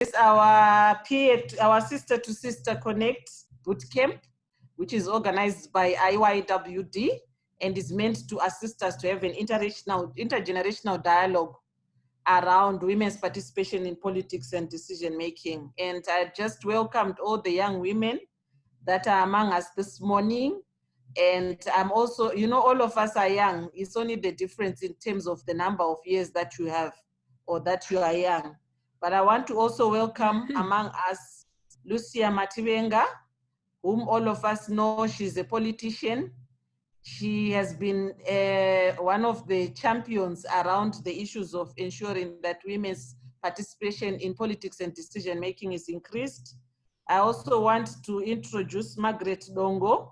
is our Sister to Sister Connect Bootcamp, which is organized by IYWD and is meant to assist us to have an intergenerational dialogue around women's participation in politics and decision making. And I just welcomed all the young women that are among us this morning. And I'm also, you know, all of us are young. It's only the difference in terms of the number of years that you have or that you are young. But I want to also welcome among us Lucia Mativenga, whom all of us know. She's a politician. She has been one of the champions around the issues of ensuring that women's participation in politics and decision making is increased. I also want to introduce Margaret Dongo,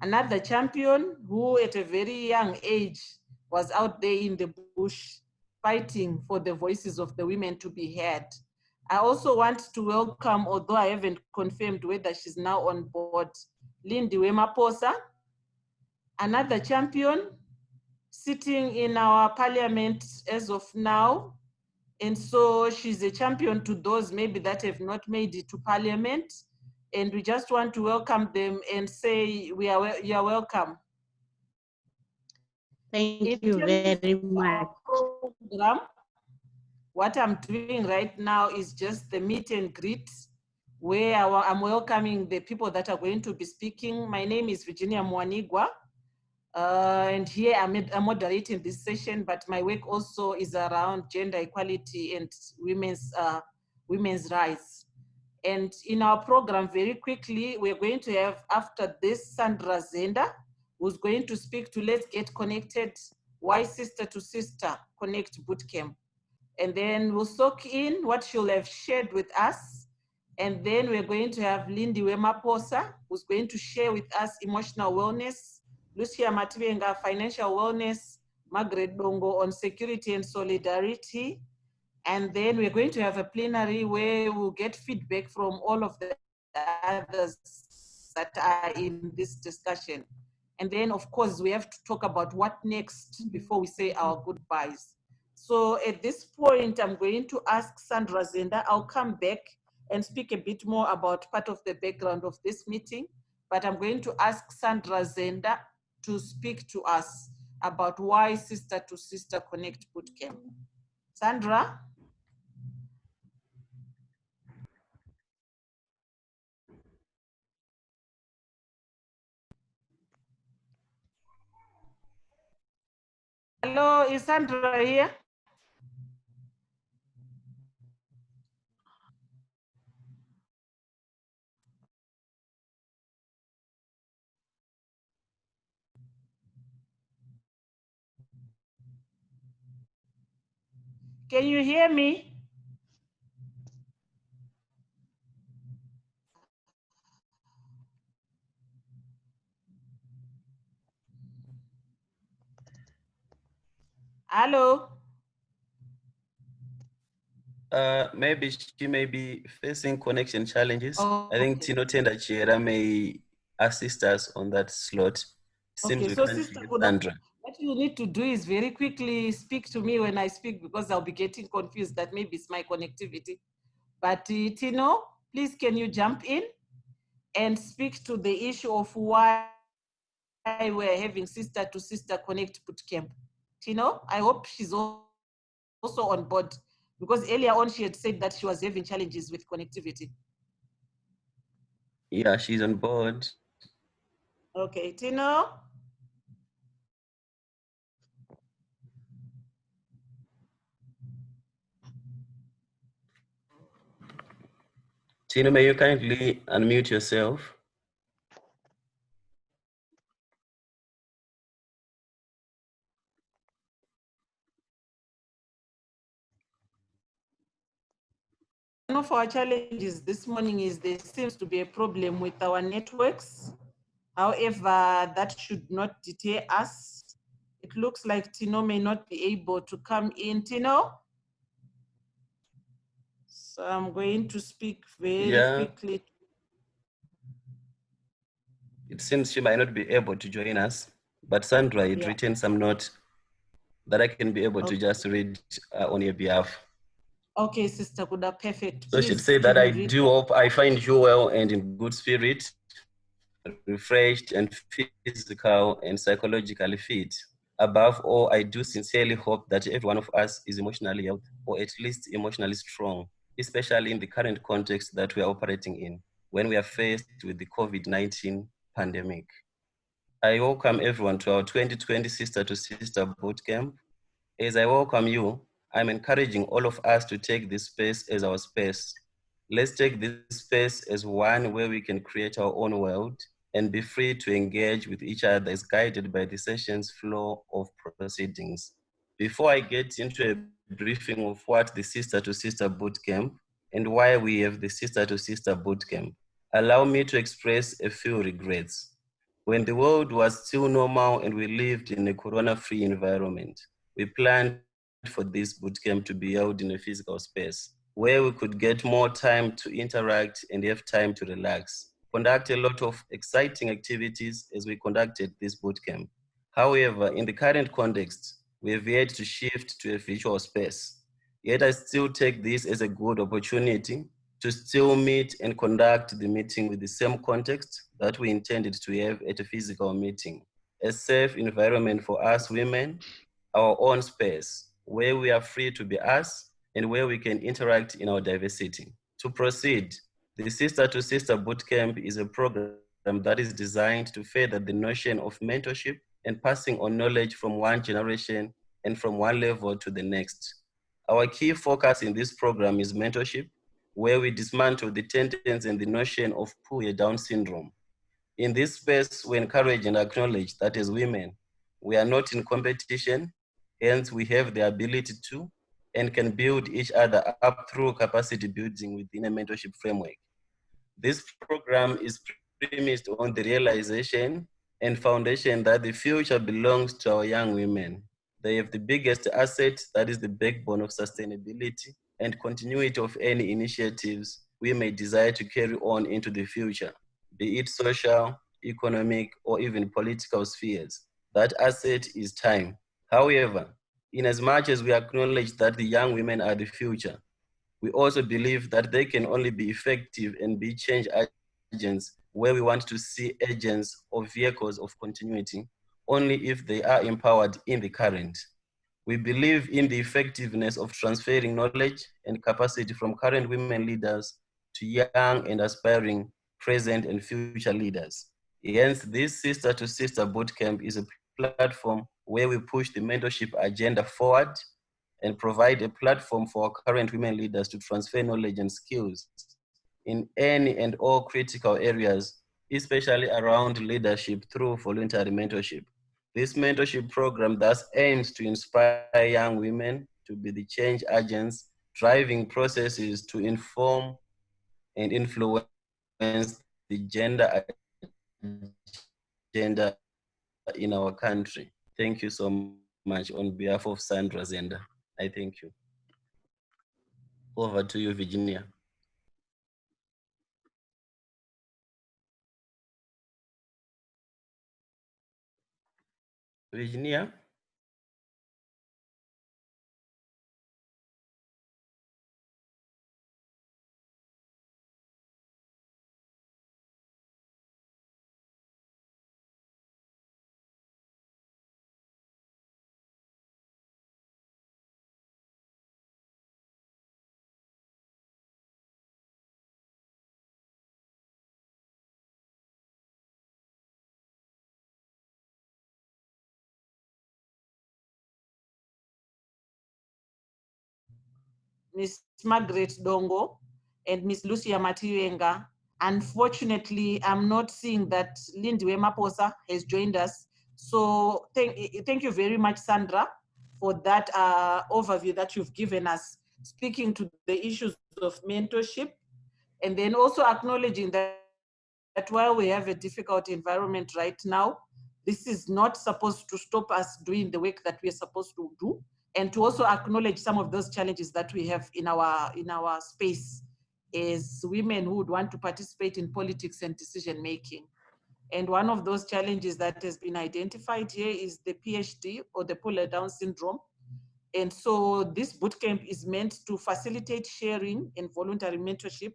another champion who at a very young age was out there in the bush fighting for the voices of the women to be heard. I also want to welcome, although I haven't confirmed whether she's now on board, Lindy Wemaposa, another champion sitting in our parliament as of now. And so she's a champion to those maybe that have not made it to parliament. And we just want to welcome them and say you are welcome. Thank you very much. Program, what I'm doing right now is just the meet and greet, where I'm welcoming the people that are going to be speaking. My name is Virginia Mwanigwa. And here I'm moderating this session, but my work also is around gender equality and women's rights. And in our program, very quickly, we're going to have, after this, Sandra Zenda, who's going to speak to Let's Get Connected, Why Sister to Sister Connect Bootcamp. And then we'll soak in what she'll have shared with us. And then we're going to have Lindy Wemaposa, who's going to share with us emotional wellness, Lucia Mativenga, financial wellness, Margaret Bongo on security and solidarity. And then we're going to have a plenary where we'll get feedback from all of the others that are in this discussion. And then, of course, we have to talk about what next before we say our goodbyes. So at this point, I'm going to ask Sandra Zenda. I'll come back and speak a bit more about part of the background of this meeting, but I'm going to ask Sandra Zenda to speak to us about why Sister to Sister Connect Bootcamp. Sandra? Hello, is Sandra here? Can you hear me? Hello? Maybe she may be facing connection challenges. Oh, I think okay. Tino Tenda Chera may assist us on that slot. Seems Okay, we so can't Sister hear Kuda, Sandra. what you need to do is very quickly speak to me when I speak, because I'll be getting confused that maybe it's my connectivity. But Tino, please can you jump in and speak to the issue of why we're having Sister to Sister Connect Bootcamp. Tino, I hope she's also on board, because earlier on she had said that she was having challenges with connectivity. Yeah, she's on board. Okay, Tino? Tino, may you kindly unmute yourself? One of our challenges this morning is there seems to be a problem with our networks. However, that should not deter us. It looks like Tino may not be able to come in. Tino? So I'm going to speak very quickly. It seems she might not be able to join us, but Sandra had written some notes that I can be able to just read on your behalf. Okay, Sister Kuda, perfect. So I should Please, say that can I you read? do hope I find you well and in good spirit, refreshed and physical and psychologically fit. Above all, I do sincerely hope that every one of us is emotionally healthy or at least emotionally strong, especially in the current context that we are operating in when we are faced with the COVID-19 pandemic. I welcome everyone to our 2020 Sister to Sister Bootcamp. As I welcome you, I'm encouraging all of us to take this space as our space. Let's take this space as one where we can create our own world and be free to engage with each other as guided by the session's flow of proceedings. Before I get into a briefing of what the Sister to Sister Bootcamp and why we have the Sister to Sister Bootcamp, allow me to express a few regrets. When the world was still normal and we lived in a corona-free environment, we planned for this bootcamp to be held in a physical space where we could get more time to interact and have time to relax, conduct a lot of exciting activities as we conducted this bootcamp. However, in the current context, we have yet to shift to a virtual space. Yet I still take this as a good opportunity to still meet and conduct the meeting with the same context that we intended to have at a physical meeting. A safe environment for us women, our own space, where we are free to be us and where we can interact in our diversity. To proceed, the Sister to Sister Bootcamp is a program that is designed to further the notion of mentorship and passing on knowledge from one generation and from one level to the next. Our key focus in this program is mentorship, where we dismantle the tendency and the notion of poor Down syndrome. In this space, we encourage and acknowledge that as women, we are not in competition, hence we have the ability to and can build each other up through capacity building within a mentorship framework. This program is premised on the realization and foundation that the future belongs to our young women. They have the biggest asset that is the backbone of sustainability and continuity of any initiatives we may desire to carry on into the future, be it social, economic, or even political spheres. That asset is time. However, in as much as we acknowledge that the young women are the future, we also believe that they can only be effective and be change agents where we want to see agents or vehicles of continuity only if they are empowered in the current. We believe in the effectiveness of transferring knowledge and capacity from current women leaders to young and aspiring present and future leaders. Hence, this Sister to Sister Bootcamp is a platform where we push the mentorship agenda forward and provide a platform for our current women leaders to transfer knowledge and skills in any and all critical areas, especially around leadership through voluntary mentorship. This mentorship program thus aims to inspire young women to be the change agents, driving processes to inform and influence the gender agenda in our country. Thank you so much. On behalf of Sandra Zenda, I thank you. Over to you, Virginia. Virginia? Miss Margaret Dongo and Miss Lucia Matiwenga. Unfortunately, I'm not seeing that Lindiwe Maposa has joined us. So thank you very much, Sandra, for that overview that you've given us, speaking to the issues of mentorship, and then also acknowledging that while we have a difficult environment right now, this is not supposed to stop us doing the work that we're supposed to do, and to also acknowledge some of those challenges that we have in our space as women who would want to participate in politics and decision making. And one of those challenges that has been identified here is the PhD, or the polar Down syndrome. And so this bootcamp is meant to facilitate sharing and voluntary mentorship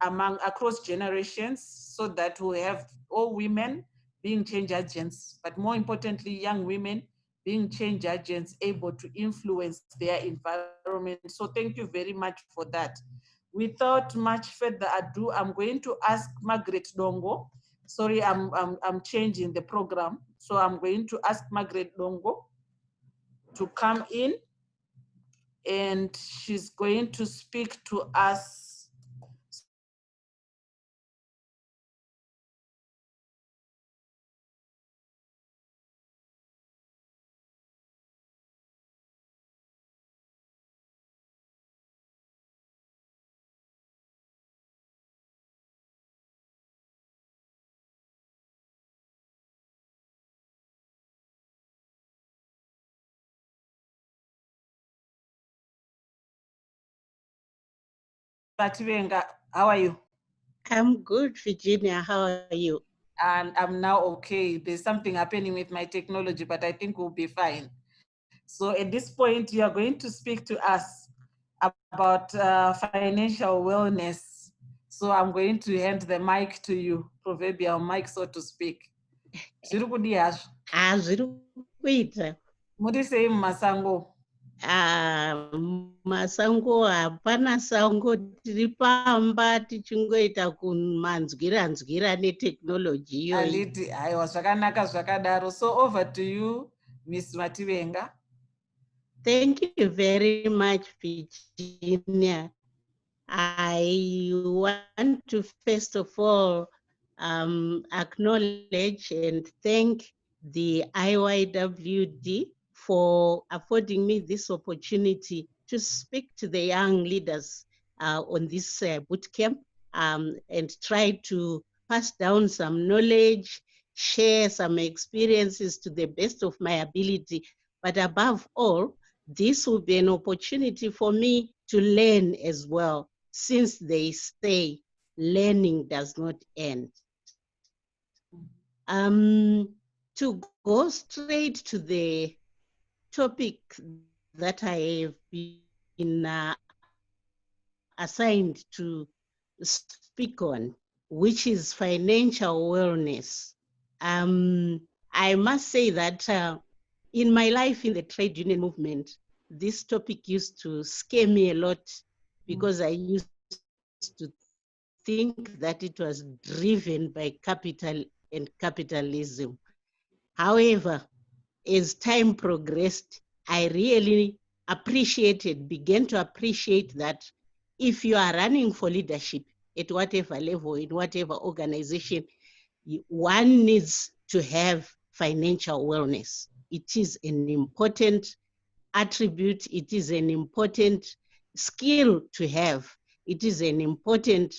across generations, so that we have all women being change agents, but more importantly, young women being change agents able to influence their environment. So thank you very much for that. Without much further ado, I'm going to ask Margaret Dongo. Sorry, I'm changing the program. So I'm going to ask Margaret Dongo to come in, and she's going to speak to us. Pativenga, how are you? I'm good, Virginia. How are you? And I'm now okay. There's something happening with my technology, but I think we'll be fine. So at this point, you are going to speak to us about financial wellness. So I'm going to hand the mic to you, proverbial mic, so to speak. Zviri kudi hazvo? Zviri kuita. Muri sei mumasango? Masango hapana sango, tiri pamba tichingoita kumanzwira neteknoloji iyoyi. Handiti, aiwa, zvakanaka zvakadaro. So over to you, Miss Mativenga. Thank you very much, Virginia. I want to first of all acknowledge and thank the IYWD for affording me this opportunity to speak to the young leaders on this bootcamp and try to pass down some knowledge, share some experiences to the best of my ability. But above all, this will be an opportunity for me to learn as well, since they say learning does not end. To go straight to the topic that I have been assigned to speak on, which is financial wellness. I must say that in my life in the trade union movement, this topic used to scare me a lot because I used to think that it was driven by capital and capitalism. However, as time progressed, I really began to appreciate that if you are running for leadership at whatever level, in whatever organization, one needs to have financial wellness. It is an important attribute. It is an important skill to have. It is an important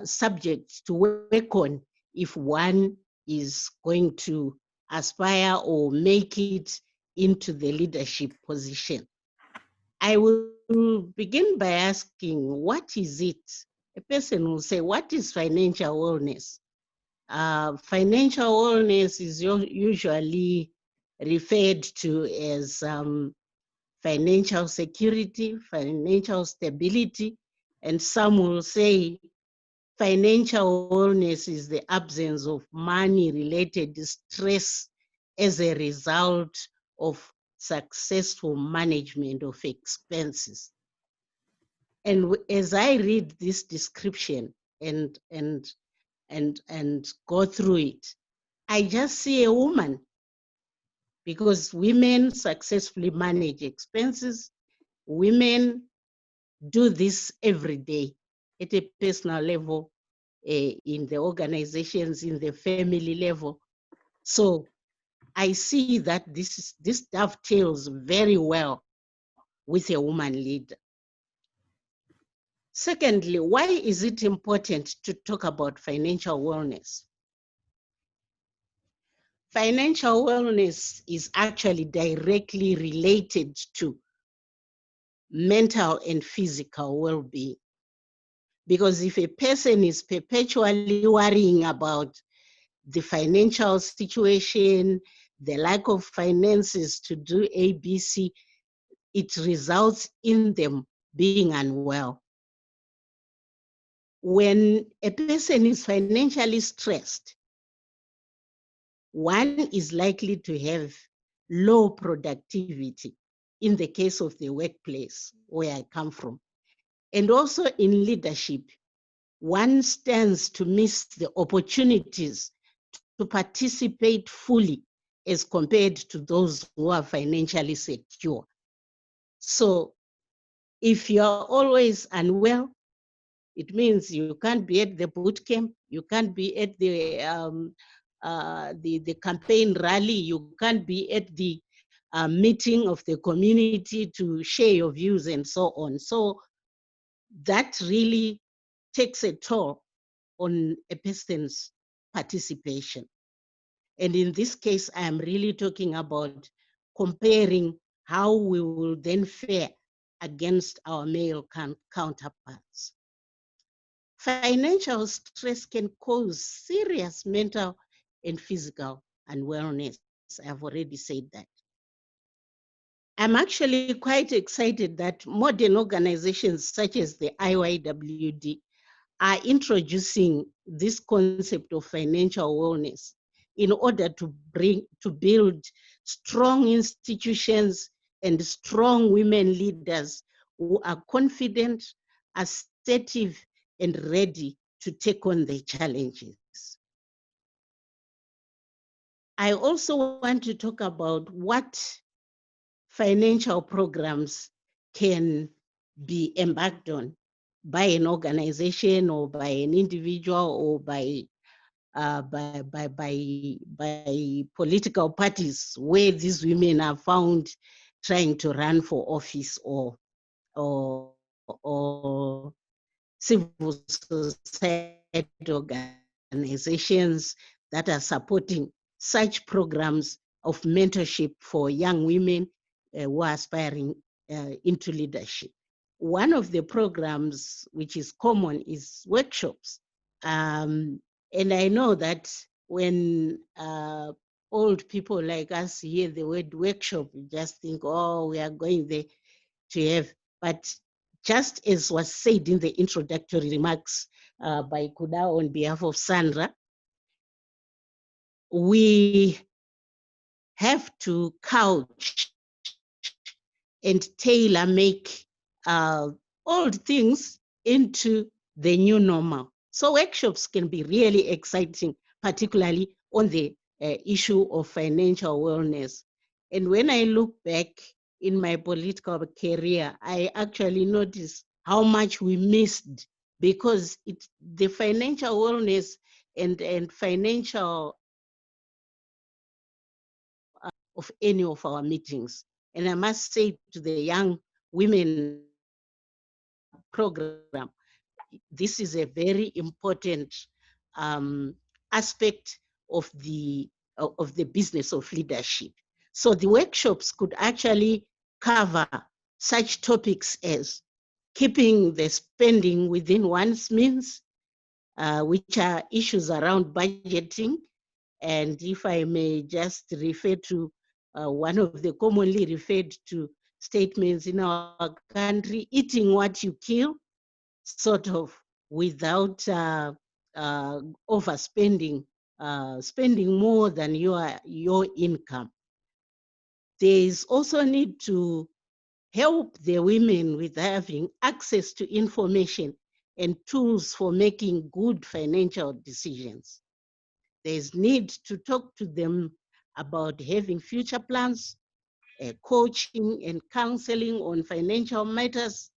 subject to work on if one is going to aspire or make it into the leadership position. I will begin by asking, what is it? A person will say, what is financial wellness? Financial wellness is usually referred to as financial security, financial stability, and some will say financial wellness is the absence of money-related stress as a result of successful management of expenses. And as I read this description and go through it, I just see a woman, because women successfully manage expenses. Women do this every day at a personal level, in the organizations, in the family level. So I see that this dovetails very well with a woman leader. Secondly, why is it important to talk about financial wellness? Financial wellness is actually directly related to mental and physical well-being. Because if a person is perpetually worrying about the financial situation, the lack of finances to do ABC, it results in them being unwell. When a person is financially stressed, one is likely to have low productivity in the case of the workplace where I come from. And also in leadership, one stands to miss the opportunities to participate fully as compared to those who are financially secure. So if you're always unwell, it means you can't be at the boot camp, you can't be at the campaign rally, you can't be at the meeting of the community to share your views and so on. So that really takes a toll on a person's participation. And in this case, I am really talking about comparing how we will then fare against our male counterparts. Financial stress can cause serious mental and physical unwellness. I've already said that. I'm actually quite excited that modern organizations such as the IYWD are introducing this concept of financial wellness in order to build strong institutions and strong women leaders who are confident, assertive, and ready to take on the challenges. I also want to talk about what financial programs can be embarked on by an organization or by an individual or by political parties where these women are found trying to run for office or civil society organizations that are supporting such programs of mentorship for young women who are aspiring into leadership. One of the programs which is common is workshops. And I know that when old people like us hear the word workshop, we just think, oh, we are going there to have, but just as was said in the introductory remarks by Kuda on behalf of Sandra, we have to couch and tailor make old things into the new normal. So workshops can be really exciting, particularly on the issue of financial wellness. And when I look back in my political career, I actually noticed how much we missed because the financial wellness and financial of any of our meetings. And I must say to the young women program, this is a very important aspect of the business of leadership. So the workshops could actually cover such topics as keeping the spending within one's means, which are issues around budgeting. And if I may just refer to one of the commonly referred to statements in our country, eating what you kill, sort of without overspending, spending more than your income. There is also a need to help the women with having access to information and tools for making good financial decisions. There's need to talk to them about having future plans, coaching and counseling on financial matters,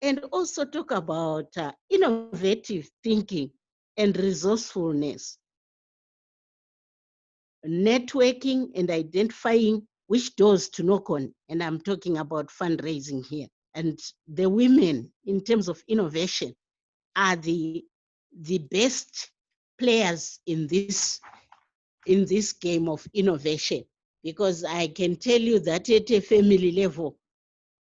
and also talk about innovative thinking and resourcefulness, networking and identifying which doors to knock on. And I'm talking about fundraising here. And the women, in terms of innovation, are the best players in this game of innovation, because I can tell you that at a family level,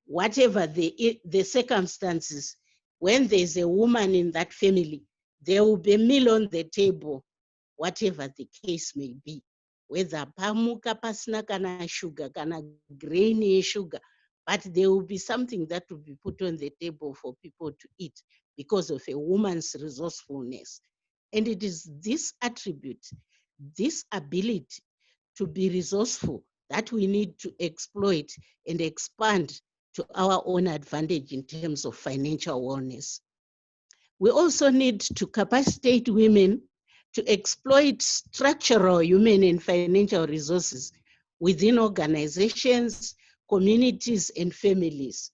whatever the circumstances, when there's a woman in that family, there will be a meal on the table, whatever the case may be. whether pamuka pasina kana sugar, kana grain yeshuga, but there will be something that will be put on the table for people to eat because of a woman's resourcefulness. And it is this attribute, this ability to be resourceful that we need to exploit and expand to our own advantage in terms of financial wellness. We also need to capacitate women to exploit structural human and financial resources within organizations, communities, and families.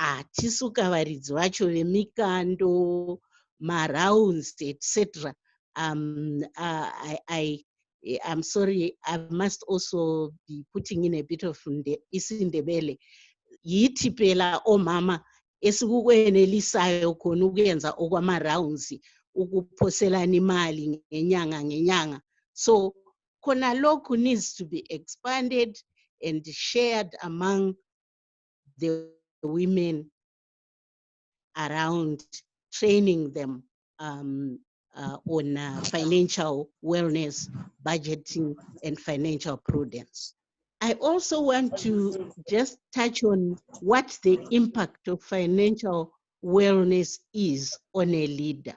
Tisuka varidzi vacho vemikando, marounds, etc. I'm sorry, I must also be putting in a bit of isindebele. Yiti phela omama esikukwenelisayo khona ukuyenza okwama-rounds ukuphoselana imali ngenyanga. So khona lokhu needs to be expanded and shared among the women around, training them on financial wellness, budgeting, and financial prudence. I also want to just touch on what the impact of financial wellness is on a leader.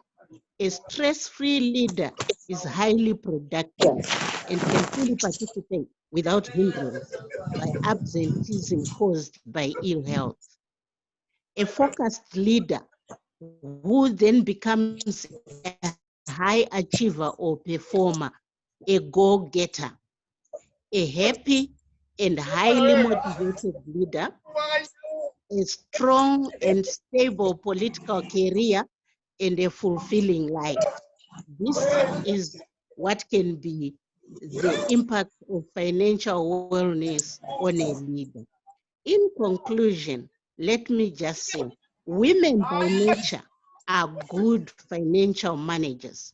A stress-free leader is highly productive and can fully participate without hindrance by absenteeism caused by ill health. A focused leader who then becomes a high achiever or performer, a go-getter. A happy and highly motivated leader, a strong and stable political career, and a fulfilling life. This is what can be the impact of financial wellness on a leader. In conclusion, let me just say, women by nature are good financial managers.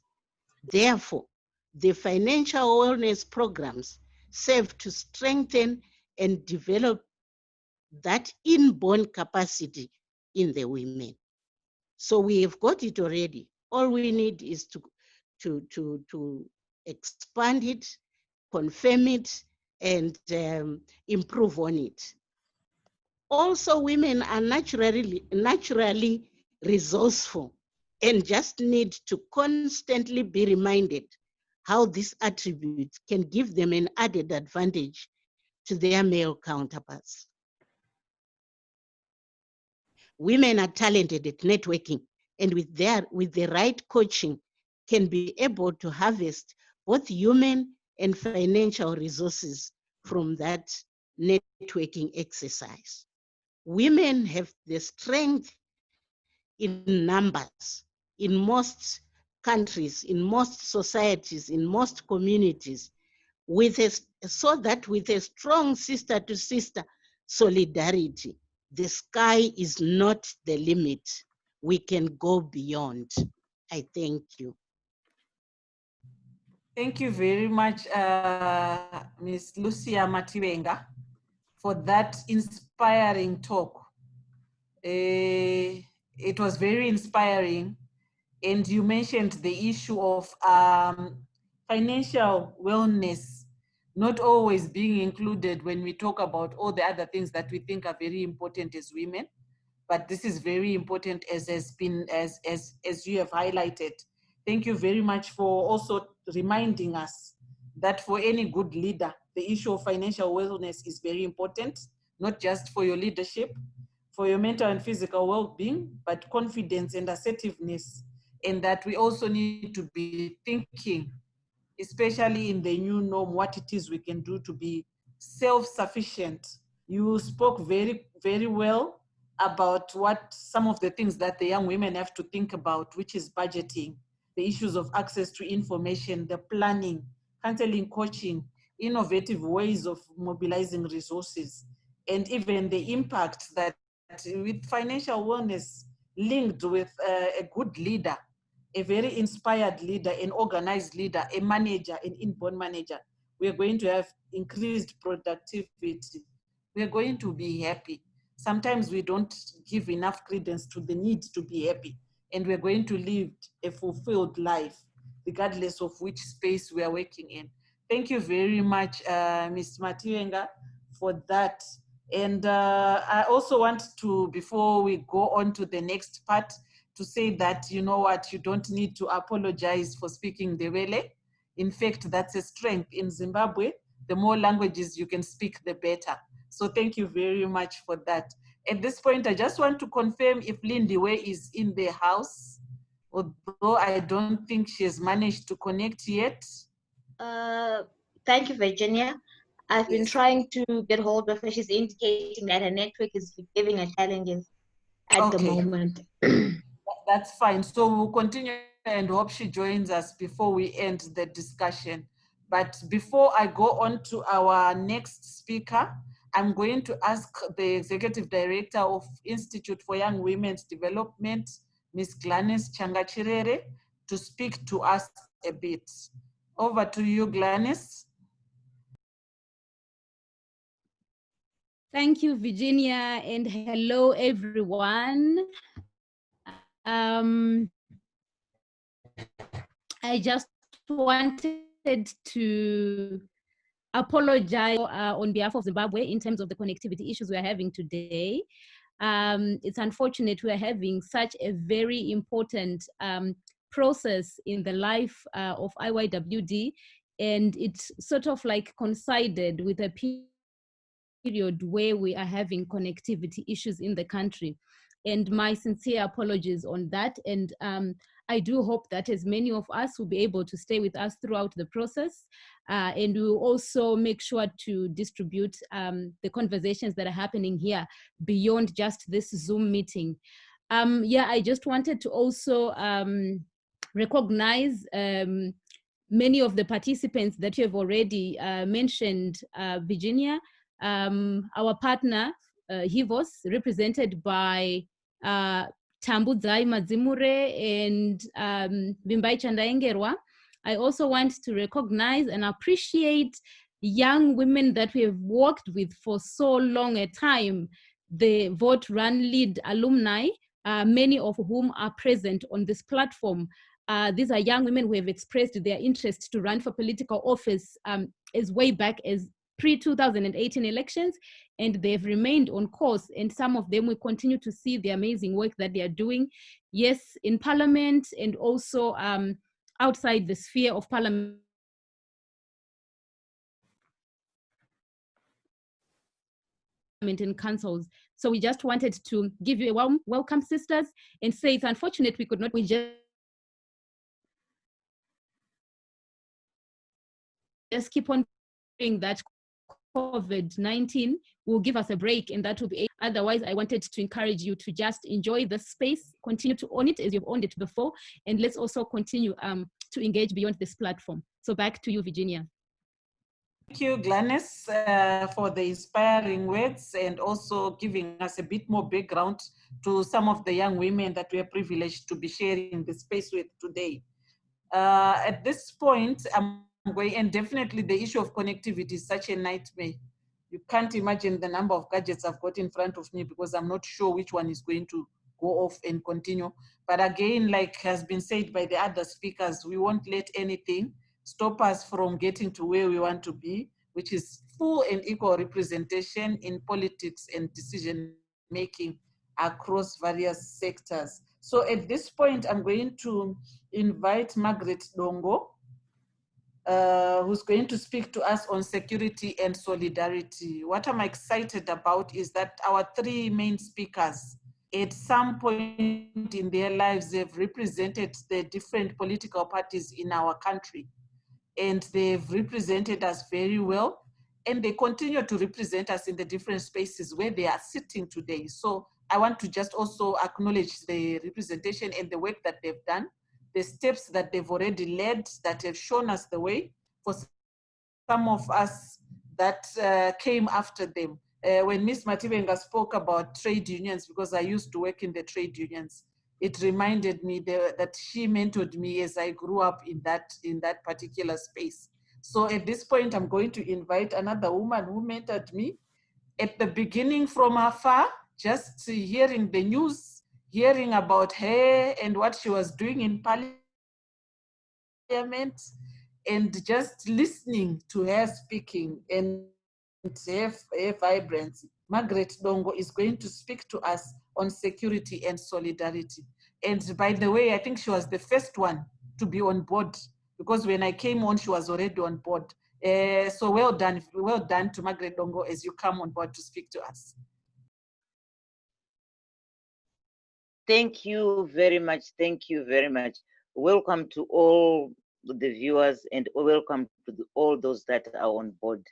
Therefore, the financial wellness programs serve to strengthen and develop that inborn capacity in the women. So we have got it already. All we need is to expand it, confirm it, and improve on it. Also, women are naturally resourceful and just need to constantly be reminded how these attributes can give them an added advantage to their male counterparts. Women are talented at networking, and with the right coaching can be able to harvest both human and financial resources from that networking exercise. Women have the strength in numbers in most countries, in most societies, in most communities, so that with a strong sister-to-sister solidarity, the sky is not the limit. We can go beyond. I thank you. Thank you very much, Ms. Lucia Matiwenga, for that inspiring talk. It was very inspiring, and you mentioned the issue of financial wellness not always being included when we talk about all the other things that we think are very important as women. But this is very important, as you have highlighted. Thank you very much for also reminding us that for any good leader, the issue of financial wellness is very important, not just for your leadership, for your mental and physical well-being, but confidence and assertiveness, and that we also need to be thinking, especially in the new norm, what it is we can do to be self-sufficient. You spoke very, very well about what some of the things that the young women have to think about, which is budgeting, the issues of access to information, the planning, counseling, coaching, innovative ways of mobilizing resources, and even the impact that with financial wellness linked with a good leader, a very inspired leader, an organized leader, a manager, an inborn manager, we are going to have increased productivity. We are going to be happy. Sometimes we don't give enough credence to the need to be happy, and we're going to live a fulfilled life, regardless of which space we are working in. Thank you very much, Ms. Matiwenga, for that. And I also want to, before we go on to the next part, to say that, you know what, you don't need to apologize for speaking Ndebele. In fact, that's a strength in Zimbabwe. The more languages you can speak, the better. So thank you very much for that. At this point, I just want to confirm if Lindiwe is in the house, although I don't think she has managed to connect yet. Thank you, Virginia. I've been trying to get hold of her. She's indicating that her network is giving her challenges at the moment. That's fine. So we'll continue and hope she joins us before we end the discussion. But before I go on to our next speaker, I'm going to ask the Executive Director of Institute for Young Women's Development, Ms. Gladys Changachirere, to speak to us a bit. Over to you, Gladys. Thank you, Virginia, and hello, everyone. I just wanted to apologize on behalf of Zimbabwe in terms of the connectivity issues we are having today. It's unfortunate we are having such a very important process in the life of IYWD, and it's sort of like coincided with a period where we are having connectivity issues in the country. And my sincere apologies on that. And I do hope that as many of us will be able to stay with us throughout the process. And we will also make sure to distribute the conversations that are happening here beyond just this Zoom meeting. I just wanted to also recognize many of the participants that you have already mentioned, Virginia. Our partner, HIVOS, represented by Tambudzai Madzimure and Bimbai Chandaengerwa. I also want to recognize and appreciate young women that we have worked with for so long a time, the Vote, Run, Lead alumni, many of whom are present on this platform. These are young women who have expressed their interest to run for political office as way back as pre-2018 elections, and they've remained on course, and some of them will continue to see the amazing work that they are doing, yes, in Parliament and also outside the sphere of Parliament and councils. So we just wanted to give you a warm welcome, sisters, and say it's unfortunate we could not, we just keep on doing that. COVID-19 will give us a break, and that will be, otherwise I wanted to encourage you to just enjoy the space, continue to own it as you've owned it before, and let's also continue to engage beyond this platform. So back to you, Virginia. Thank you, Gladys, for the inspiring words and also giving us a bit more background to some of the young women that we are privileged to be sharing the space with today. At this point, and definitely the issue of connectivity is such a nightmare. You can't imagine the number of gadgets I've got in front of me because I'm not sure which one is going to go off and continue. But again, like has been said by the other speakers, we won't let anything stop us from getting to where we want to be, which is full and equal representation in politics and decision making across various sectors. So at this point, I'm going to invite Margaret Dongo, who's going to speak to us on security and solidarity. What I'm excited about is that our three main speakers, at some point in their lives, they've represented the different political parties in our country, and they've represented us very well, and they continue to represent us in the different spaces where they are sitting today. So I want to just also acknowledge the representation and the work that they've done, the steps that they've already led that have shown us the way for some of us that came after them. When Ms. Matiwenga spoke about trade unions, because I used to work in the trade unions, it reminded me that she mentored me as I grew up in that particular space. So at this point, I'm going to invite another woman who mentored me at the beginning from afar, just hearing the news, hearing about her and what she was doing in Parliament. and just listening to her speaking and her vibrancy, Margaret Dongo is going to speak to us on security and solidarity. And by the way, I think she was the first one to be on board, because when I came on, she was already on board. So well done to Margaret Dongo as you come on board to speak to us. Thank you very much. Thank you very much. Welcome to all the viewers and welcome to all those that are on board.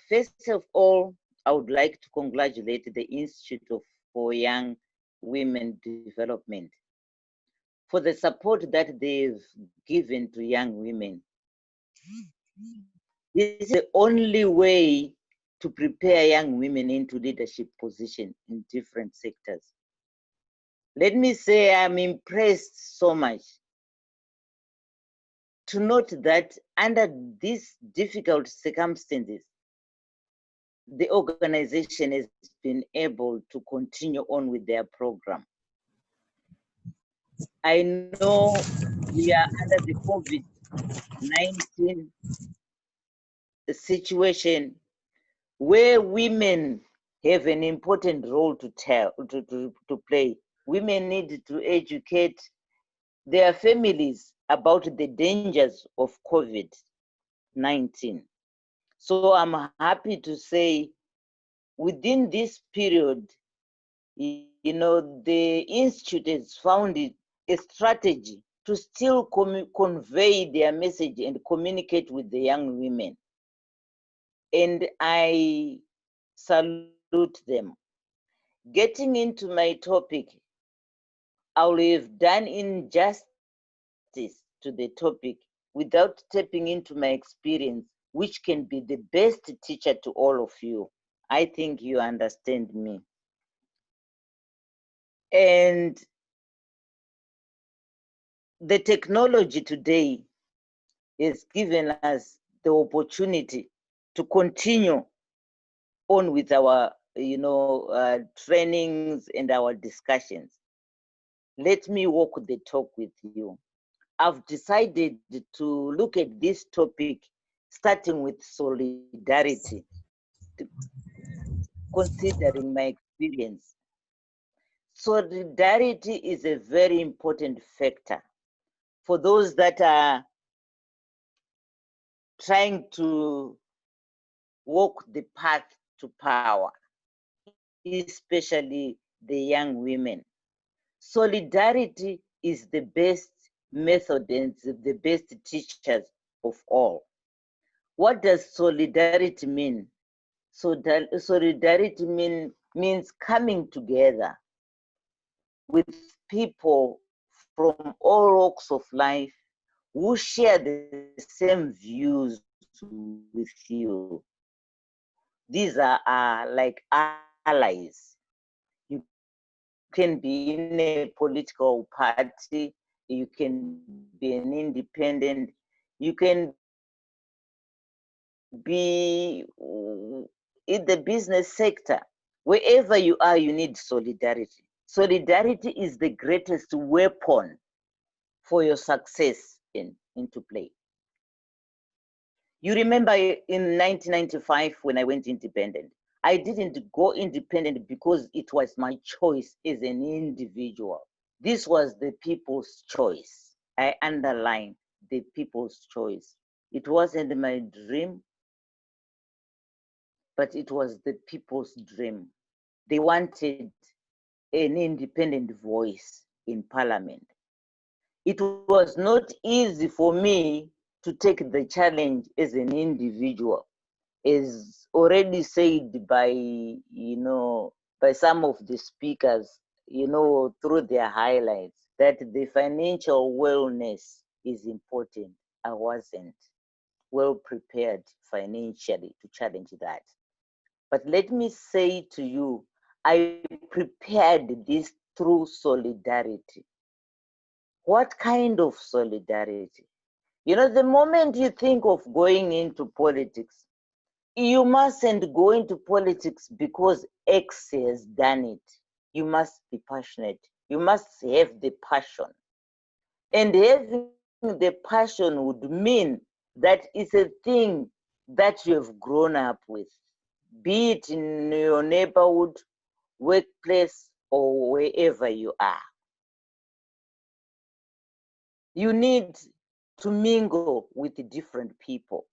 First of all, I would like to congratulate the Institute for Young Women Development for the support that they've given to young women. This is the only way to prepare young women into leadership position in different sectors. Let me say I'm impressed so much to note that under these difficult circumstances, the organization has been able to continue on with their program. I know we are under the COVID-19 situation where women have an important role to play. Women need to educate their families about the dangers of COVID-19. So I'm happy to say within this period, you know, the Institute has found it a strategy to still convey their message and communicate with the young women. And I salute them. Getting into my topic, I will have done injustice to the topic without tapping into my experience, which can be the best teacher to all of you. I think you understand me. And the technology today has given us the opportunity to continue on with our, trainings and our discussions. Let me walk the talk with you. I've decided to look at this topic starting with solidarity, considering my experience. Solidarity is a very important factor for those that are trying to walk the path to power, especially the young women. Solidarity is the best method and the best teachers of all. What does solidarity mean? Solidarity means coming together with people from all walks of life who share the same views with you. These are like allies. You can be in a political party, you can be an independent, you can be in the business sector. Wherever you are, you need solidarity. Solidarity is the greatest weapon for your success into play. You remember in 1995 when I went independent, I didn't go independent because it was my choice as an individual. This was the people's choice. I underline the people's choice. It wasn't my dream, but it was the people's dream. They wanted an independent voice in parliament. It was not easy for me to take the challenge as an individual, as already said by, by some of the speakers, through their highlights, that the financial wellness is important. I wasn't well prepared financially to challenge that. But let me say to you, I prepared this through solidarity. What kind of solidarity? The moment you think of going into politics, you mustn't go into politics because X has done it. You must be passionate. You must have the passion. And having the passion would mean that it's a thing that you have grown up with, be it in your neighborhood, workplace, or wherever you are. You need to mingle with different people.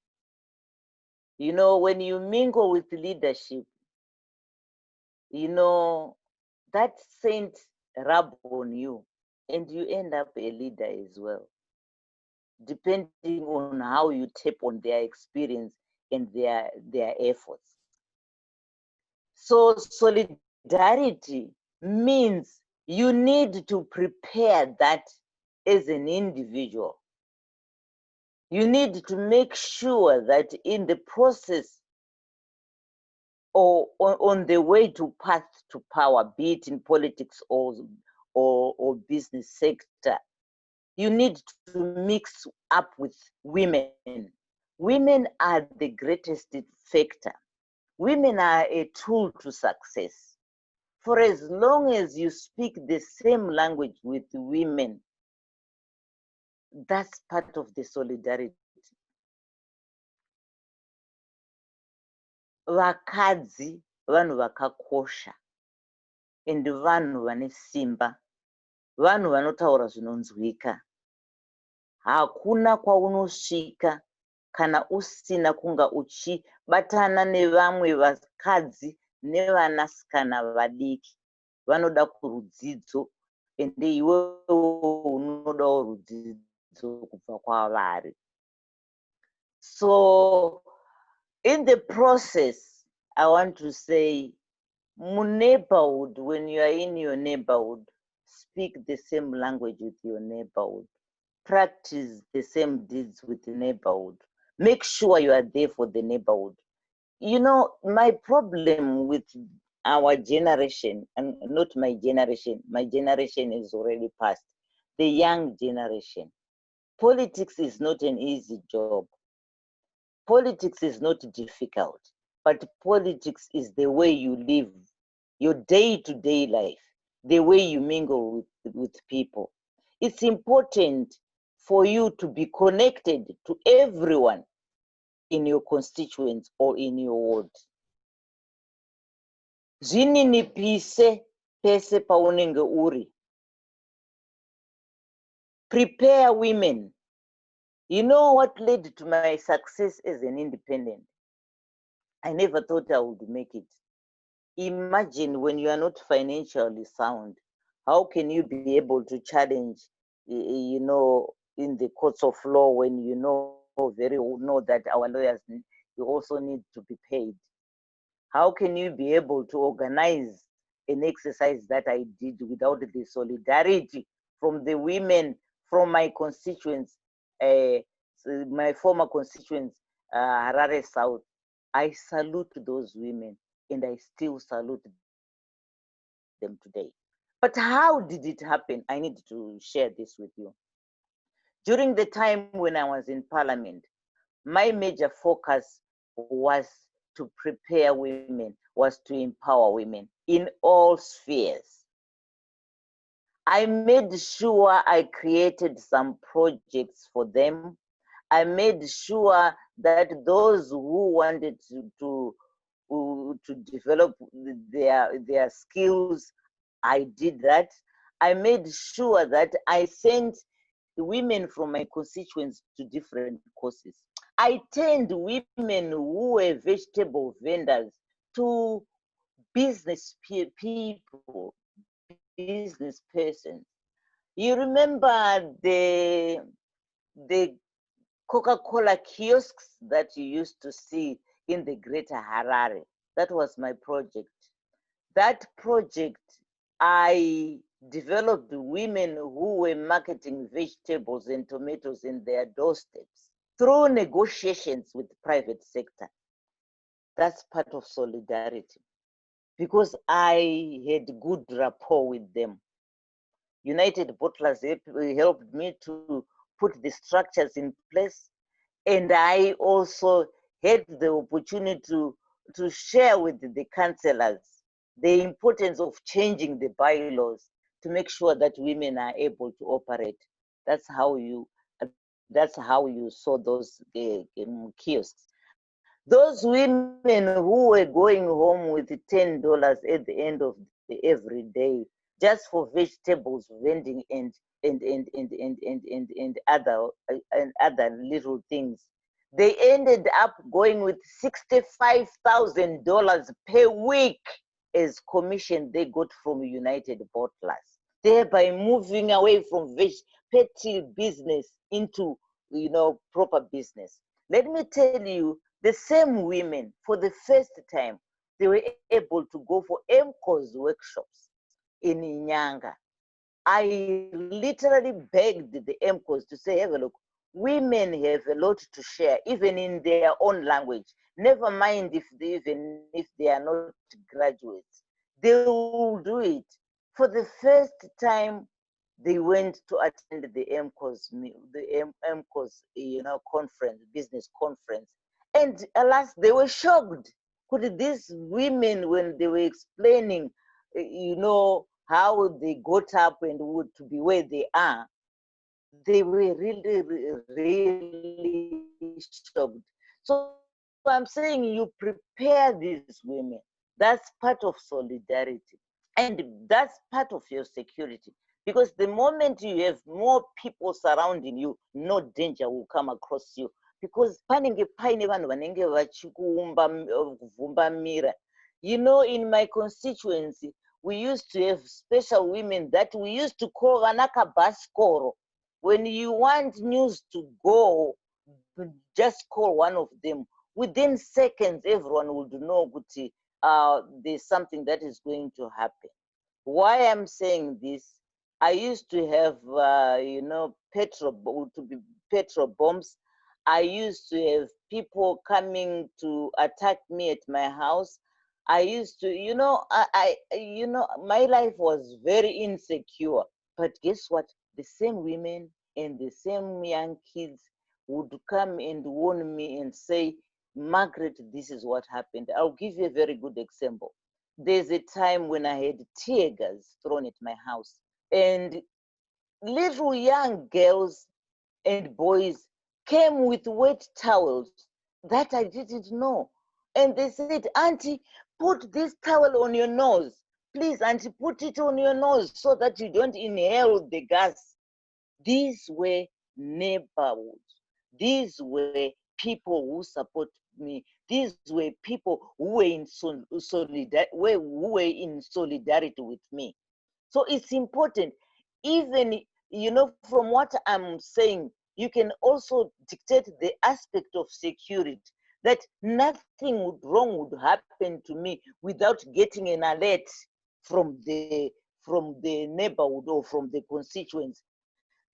You know, when you mingle with leadership, you know, that scent rub on you and you end up a leader as well, depending on how you tap on their experience and their efforts. So solidarity means you need to prepare that as an individual. You need to make sure that in the process or on the way to path to power, be it in politics or business sector, you need to mix up with women. Women are the greatest factor. Women are a tool to success. For as long as you speak the same language with women, that's part of the solidarity. Vakadzi vanhu vakakosha and vanhu vane simba, vanhu vanotaura zvinonzwika. Hakuna kwaunosvika kana usina kunga uchibatana nevamwe vakadzi nevanasikana vadiki. Vanoda rudzidzo ende iwewo unodawo rudzidzo kubva kwavari. So in the process, I want to say, neighborhood, when you are in your neighborhood, speak the same language with your neighborhood. Practice the same deeds with the neighborhood. Make sure you are there for the neighborhood. You know, my problem with our generation, and not my generation is already past, the young generation. Politics is not an easy job. Politics is not difficult, but politics is the way you live, your day-to-day life, the way you mingle with people. It's important for you to be connected to everyone in your constituents or in your ward. Zvininipise pese paunenge uri. Prepare women. You know what led to my success as an independent? I never thought I would make it. Imagine when you are not financially sound, how can you be able to challenge, you know, in the courts of law when you know very well know that our lawyers, you also need to be paid? How can you be able to organize an exercise that I did without the solidarity from the women, from my constituents, my former constituents, Harare South? I salute those women and I still salute them today. But how did it happen? I need to share this with you. During the time when I was in Parliament, my major focus was to prepare women, was to empower women in all spheres. I made sure I created some projects for them. I made sure that those who wanted to develop their skills, I did that. I made sure that I sent the women from my constituents to different courses. I turned women who were vegetable vendors to business people, business persons. You remember the Coca-Cola kiosks that you used to see in the greater Harare? That was my project. That project, I developed women who were marketing vegetables and tomatoes in their doorsteps through negotiations with the private sector. That's part of solidarity, because I had good rapport with them. United Bottlers helped me to put the structures in place, and I also had the opportunity to share with the councillors the importance of changing the bylaws to make sure that women are able to operate. That's how you That's how you saw those kiosks. Those women who were going home with $10 at the end of every day just for vegetables vending and other little things, they ended up going with $65,000 per week as commission they got from United Bottlers, thereby moving away from petty business into, proper business. Let me tell you, the same women, for the first time, they were able to go for MCO's workshops in Nyanga. I literally begged the MCOs to say, have a look, women have a lot to share, even in their own language. Never mind even if they are not graduates. They will do it. For the first time, they went to attend the MCOS, conference, business conference. And alas, they were shocked. Could these women, when they were explaining, how they got up and would to be where they are, they were really, really shocked. So I'm saying you prepare these women. That's part of solidarity. And that's part of your security. Because the moment you have more people surrounding you, no danger will come across you. Because panenge paine vanhu vanenge vachikuumba mira. In my constituency, we used to have special women that we used to call Vanaka Baskoro. When you want news to go, just call one of them. Within seconds, everyone would know there's something that is going to happen. Why I'm saying this, I used to have, petrol bombs. I used to have people coming to attack me at my house. I used to, my life was very insecure. But guess what? The same women and the same young kids would come and warn me and say, Margaret, this is what happened. I'll give you a very good example. There's a time when I had tear gas thrown at my house, and little young girls and boys came with wet towels that I didn't know. And they said, Auntie, put this towel on your nose. Please, Auntie, put it on your nose so that you don't inhale the gas. These were neighborhoods. These were people who support me. These were people who were in solidarity with me. So it's important. Even, from what I'm saying, you can also dictate the aspect of security, that nothing wrong would happen to me without getting an alert from the neighborhood or from the constituents.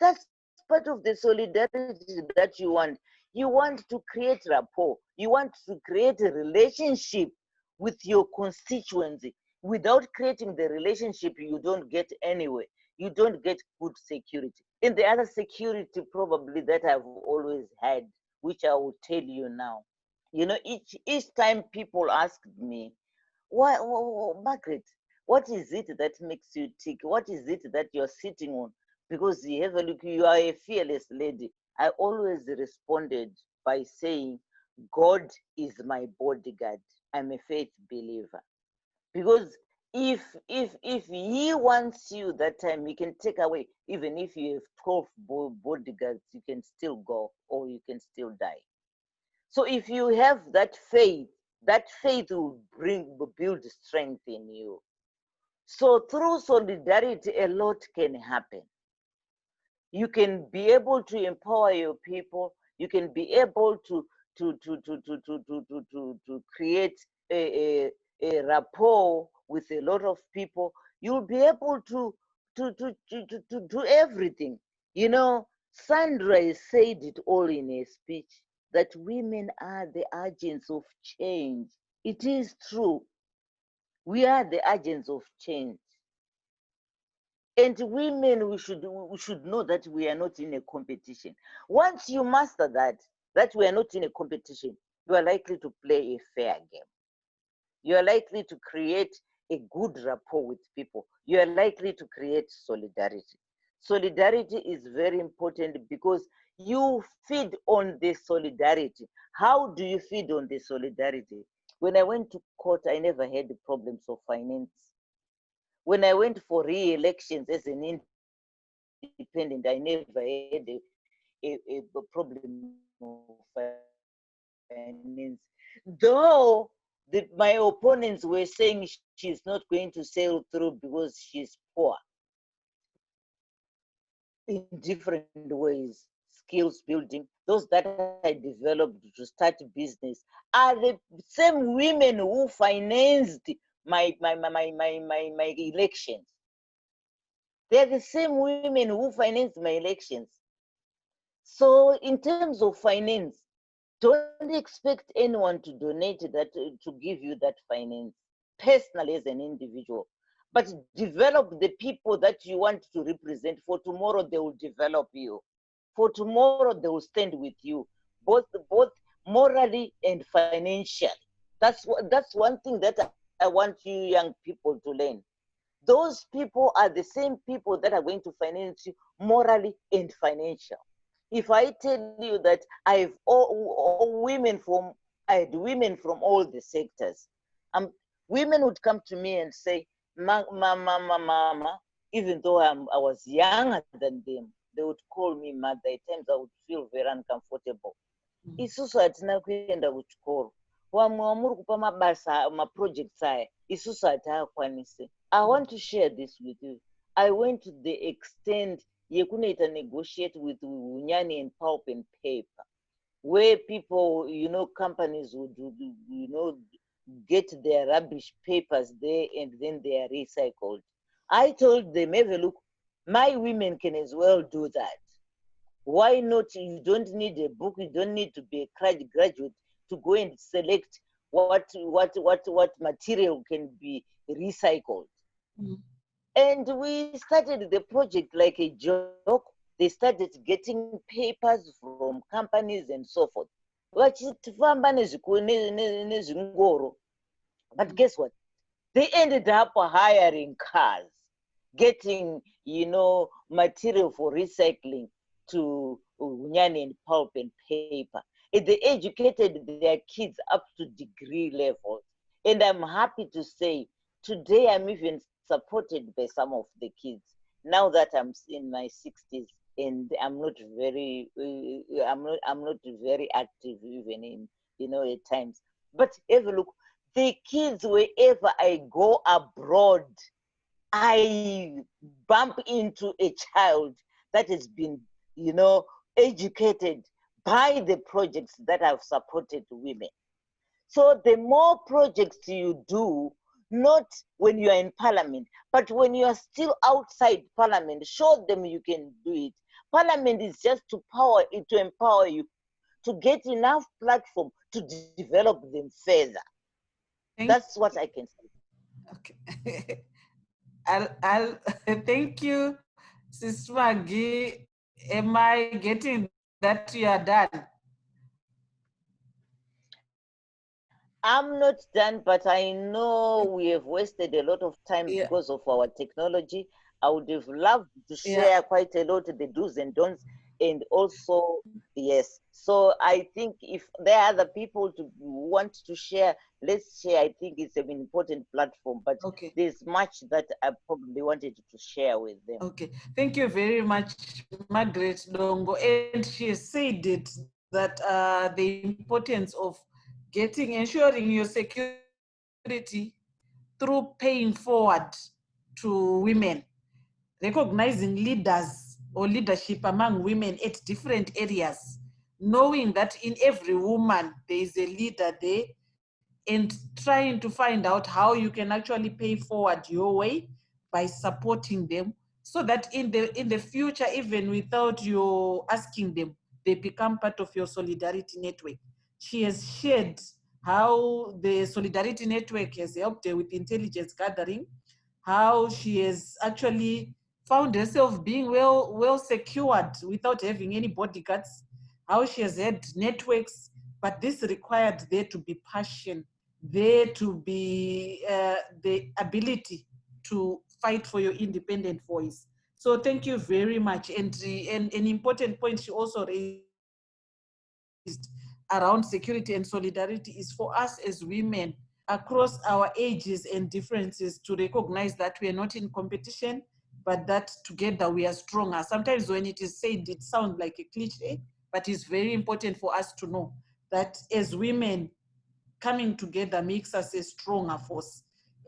That's part of the solidarity that you want. You want to create rapport. You want to create a relationship with your constituency. Without creating the relationship, you don't get anywhere. You don't get good security. And the other security probably that I've always had, which I will tell you now. Each time people ask me, why, Margaret, what is it that makes you tick? What is it that you're sitting on? Because you have a look, you are a fearless lady. I always responded by saying, God is my bodyguard. I'm a faith believer. Because if he wants you that time, he can take away. Even if you have 12 bodyguards, you can still go or you can still die. So if you have that faith will build strength in you. So through solidarity, a lot can happen. You can be able to empower your people. You can be able to create a rapport with a lot of people. You'll be able to do everything. Sandra has said it all in a speech, that women are the agents of change. It is true. We are the agents of change. And women, we should know that we are not in a competition. Once you master that we are not in a competition, you are likely to play a fair game. You are likely to create a good rapport with people. You are likely to create solidarity. Solidarity is very important because you feed on the solidarity. How do you feed on the solidarity? When I went to court, I never had the problems of finance. When I went for re-elections as an independent, I never had a problem of finance. Though my opponents were saying she's not going to sail through because she's poor. In different ways, skills building, those that I developed to start business are the same women who financed my elections. They're the same women who financed my elections. So in terms of finance, don't expect anyone to donate that, to give you that finance personally as an individual, but develop the people that you want to represent. For tomorrow they will develop you. For tomorrow they will stand with you, both morally and financially. That's one thing that I want you young people to learn. Those people are the same people that are going to finance you morally and financially. If I tell you that I had women from all the sectors, women would come to me and say, Mama, even though I was younger than them, they would call me mother. At times I would feel very uncomfortable. Isusu hatina kuenda kuchikoro. Vamwe muri kupa mabasa maprojects aya, isusu hataakwanisi. I want to share this with you. I went to the extent yekunoita negotiate with Unyani and Pulp and Paper, where people, companies would, get their rubbish papers there and then they are recycled. I told them, have a look, my women can as well do that. Why not? You don't need a book, you don't need to be a graduate to go and select what material can be recycled. And we started the project like a joke. They started getting papers from companies and so forth. But guess what? They ended up hiring cars, getting, material for recycling to Unyani and Pulp and Paper. And they educated their kids up to degree levels. And I'm happy to say, today I'm even supported by some of the kids. Now that I'm in my 60s and I'm not very active even in, at times. But have a look, the kids, wherever I go abroad, I bump into a child that has been, educated by the projects that have supported women. So the more projects you do, not when you are in parliament, but when you are still outside parliament, show them you can do it. Parliament is just to empower you, to get enough platform to develop them further. That's what I can say. Okay. I'll thank you, Sis Maggie. Am I getting that you are done? I'm not done, but I know we have wasted a lot of time because of our technology. I would have loved to share quite a lot of the do's and don'ts, and also, yes. So I think if there are other people who want to share, let's share. I think it's an important platform, but there's much that I probably wanted to share with them. Okay, thank you very much, Margaret Dongo. And she has said it, that the importance of ensuring your security through paying forward to women, recognizing leaders or leadership among women at different areas, knowing that in every woman there is a leader there, and trying to find out how you can actually pay forward your way by supporting them, so that in the future, even without you asking them, they become part of your solidarity network. She has shared how the solidarity network has helped her with intelligence gathering, how she has actually found herself being well secured without having any bodyguards, how she has had networks, but this required there to be passion, there to be the ability to fight for your independent voice. So thank you very much. And an important point she also raised around security and solidarity is for us as women across our ages and differences to recognize that we are not in competition, but that together we are stronger. Sometimes when it is said, it sounds like a cliche, but it's very important for us to know that as women, coming together makes us a stronger force,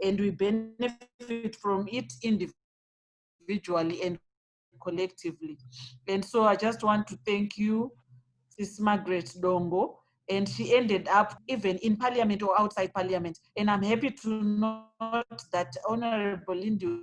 and we benefit from it individually and collectively. And so I just want to thank you, Sis Margaret Dongo, and she ended up even in parliament or outside parliament. And I'm happy to note that Honorable Lindy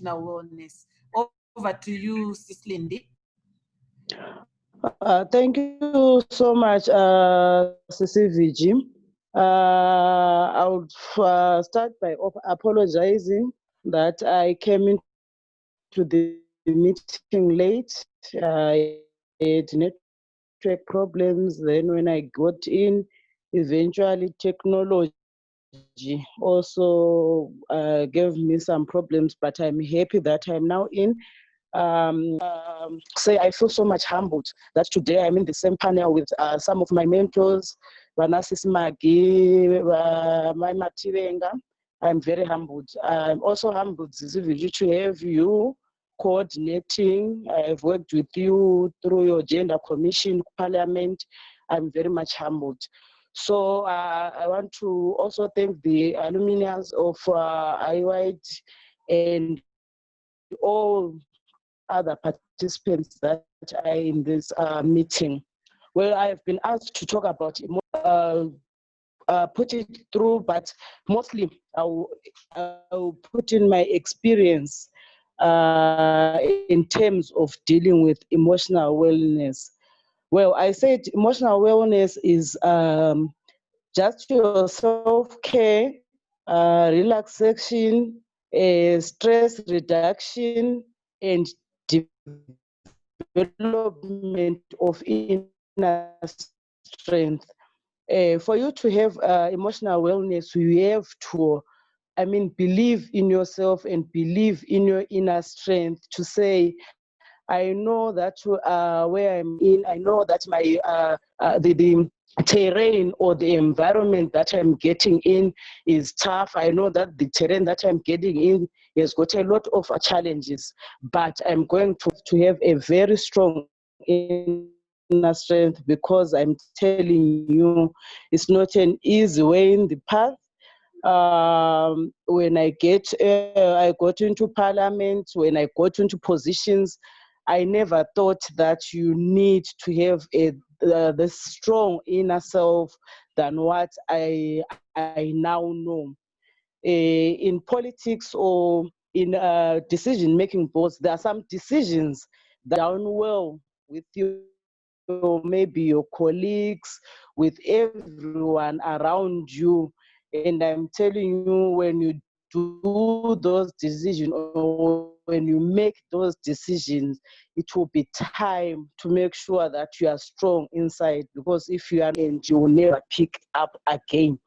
wellness. Over to you, Sis Lindy. Thank you so much, CCVG. I would start by apologizing that I came into the meeting late. I had network problems. Then when I got in, eventually technology also gave me some problems, but I'm happy that I'm now in. Say I feel so much humbled that today I'm in the same panel with some of my mentors, Vanasis Magi, Maima Tivenga. I'm very humbled. I'm also humbled, Ziziviji, to have you coordinating. I've worked with you through your gender commission, parliament. I'm very much humbled. So I want to also thank the alumni of IWID and all other participants that are in this meeting. Well, I have been asked to talk about put it through, but mostly I'll put in my experience in terms of dealing with emotional wellness. Well, I said emotional wellness is just your self-care, relaxation, stress reduction, and development of inner strength. For you to have emotional wellness, you have to, believe in yourself and believe in your inner strength to say, I know that where I'm in, I know that my the terrain or the environment that I'm getting in is tough. I know that the terrain that I'm getting in has got a lot of challenges, but I'm going to have a very strong inner strength because I'm telling you, it's not an easy way in the path. When I got into parliament, when I got into positions, I never thought that you need to have the strong inner self than what I now know. In politics or in decision-making boards, there are some decisions that are done well with you, maybe your colleagues, with everyone around you. And I'm telling you, when you do those decisions or when you make those decisions, it will be time to make sure that you are strong inside, because if you are, and you will never pick up again.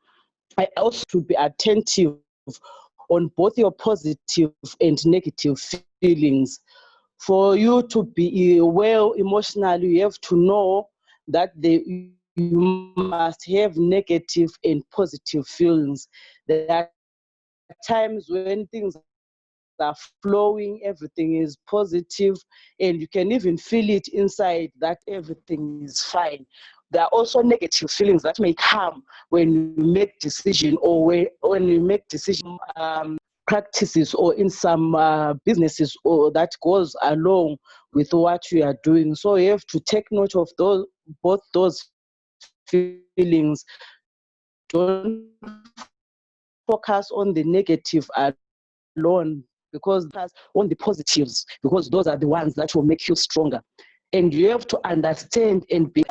I also to be attentive on both your positive and negative feelings. For you to be well emotionally, you have to know that you must have negative and positive feelings. There are times when things are flowing, everything is positive, and you can even feel it inside that everything is fine. There are also negative feelings that may come when you make decision or when you make decision practices or in some businesses or that goes along with what you are doing. So you have to take note of both those feelings. Don't focus on the negative alone. because that's on the positives, because those are the ones that will make you stronger. And you have to understand and be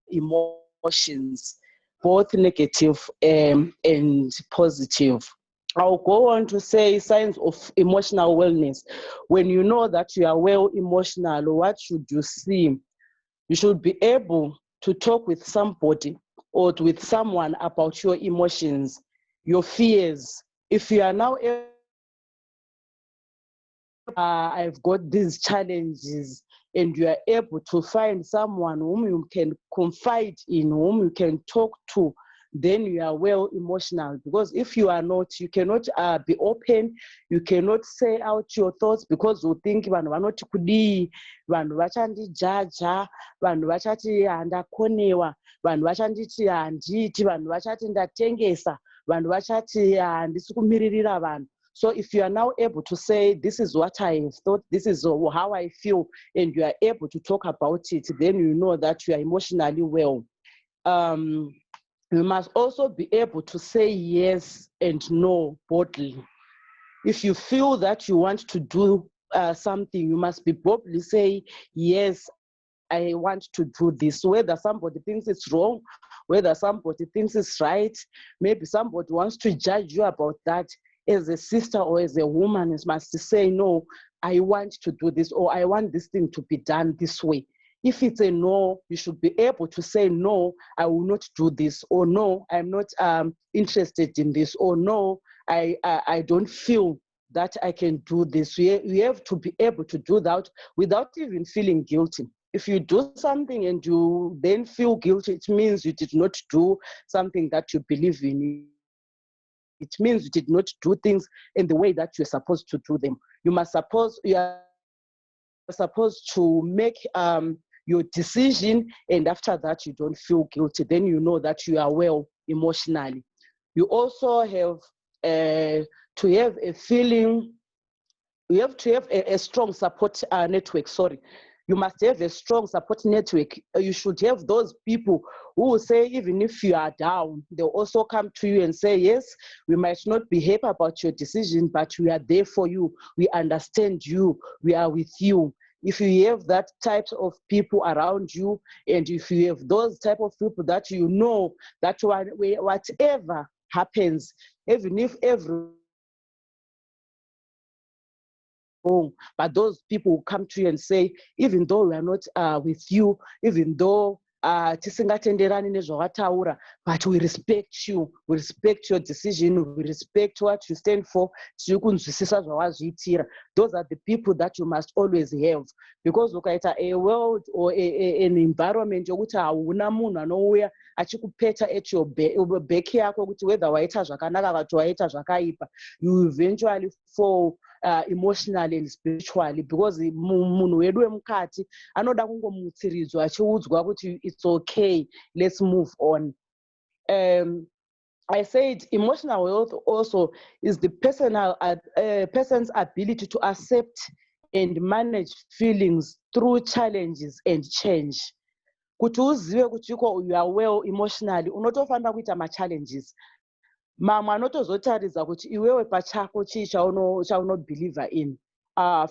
emotions, both negative and positive. I'll go on to say signs of emotional wellness. When you know that you are well emotional, what should you see? You should be able to talk with somebody or with someone about your emotions, your fears. If you are now I've got these challenges, and you are able to find someone whom you can confide in, whom you can talk to, then you are well emotional. Because if you are not, you cannot be open, you cannot say out your thoughts, because you think vanhu vanoti kudii, vanhu vachandijaja, vanhu vachati handakonewa, vanhu vachanditi handiti, vanhu vachati ndatengesa, vanhu vachati handisi kumiririra vanhu. So if you are now able to say, this is what I have thought, this is how I feel, and you are able to talk about it, then you know that you are emotionally well. You must also be able to say yes and no boldly. If you feel that you want to do something, you must be boldly say, yes, I want to do this. Whether somebody thinks it's wrong, whether somebody thinks it's right, maybe somebody wants to judge you about that. As a sister or as a woman, you must say, no, I want to do this, or I want this thing to be done this way. If it's a no, you should be able to say, no, I will not do this, or no, I'm not interested in this, or no, I don't feel that I can do this. We have to be able to do that without even feeling guilty. If you do something and you then feel guilty, it means you did not do something that you believe in. It means you did not do things in the way that you're supposed to do them. You are supposed to make your decision, and after that you don't feel guilty. Then you know that you are well emotionally. You also have to have a feeling. You have to have a strong support network. You must have a strong support network. You should have those people who will say, even if you are down, they'll also come to you and say, yes, we might not be happy about your decision, but we are there for you. We understand you. We are with you. If you have that type of people around you, and if you have those type of people that you know that whatever happens, even if but those people will come to you and say, even though we are not with you, even though tisingatenderani nezvawataura, but we respect you, we respect your decision, we respect what you stand for. Those are the people that you must always have, because ukaita a world or an environment yokuti hauna munhu anouya achikupeta at your back yako kuti whether waita zvakanaka kana kuti waita zvakaipa, you eventually fall emotionally and spiritually, because munhu wedu wemukati anoda kungomutsiridzwa achiudzwa kuti it's okay, let's move on. I said emotional health also is the person's ability to accept and manage feelings through challenges and change. Kuti uzive kuti you are well emotionally, unotofanira kuita ma-challenges. Mamwe anotozotaridza kuti iwewe pachako chii chaunobeliever in.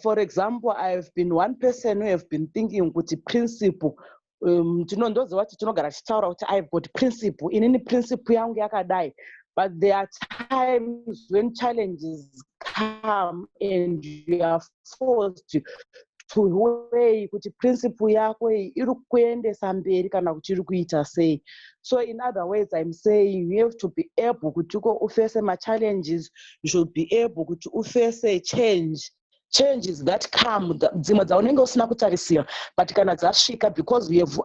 For example, I've been one person who have been thinking kuti principle, ndozowati tinogara tichitaura kuti I've got principle, inini principle yangu yakadai. But there are times when challenges come and you are forced to weigh kuti principle yako iri kuendesa mberi kana kuti iri kuita sei. So in other words, I'm saying you have to be able kuti ufese ma-challenges, you should be able kuti ufese changes that come, dzimwe dzaunenge usina kutarisira, but kana dzasvika, because we have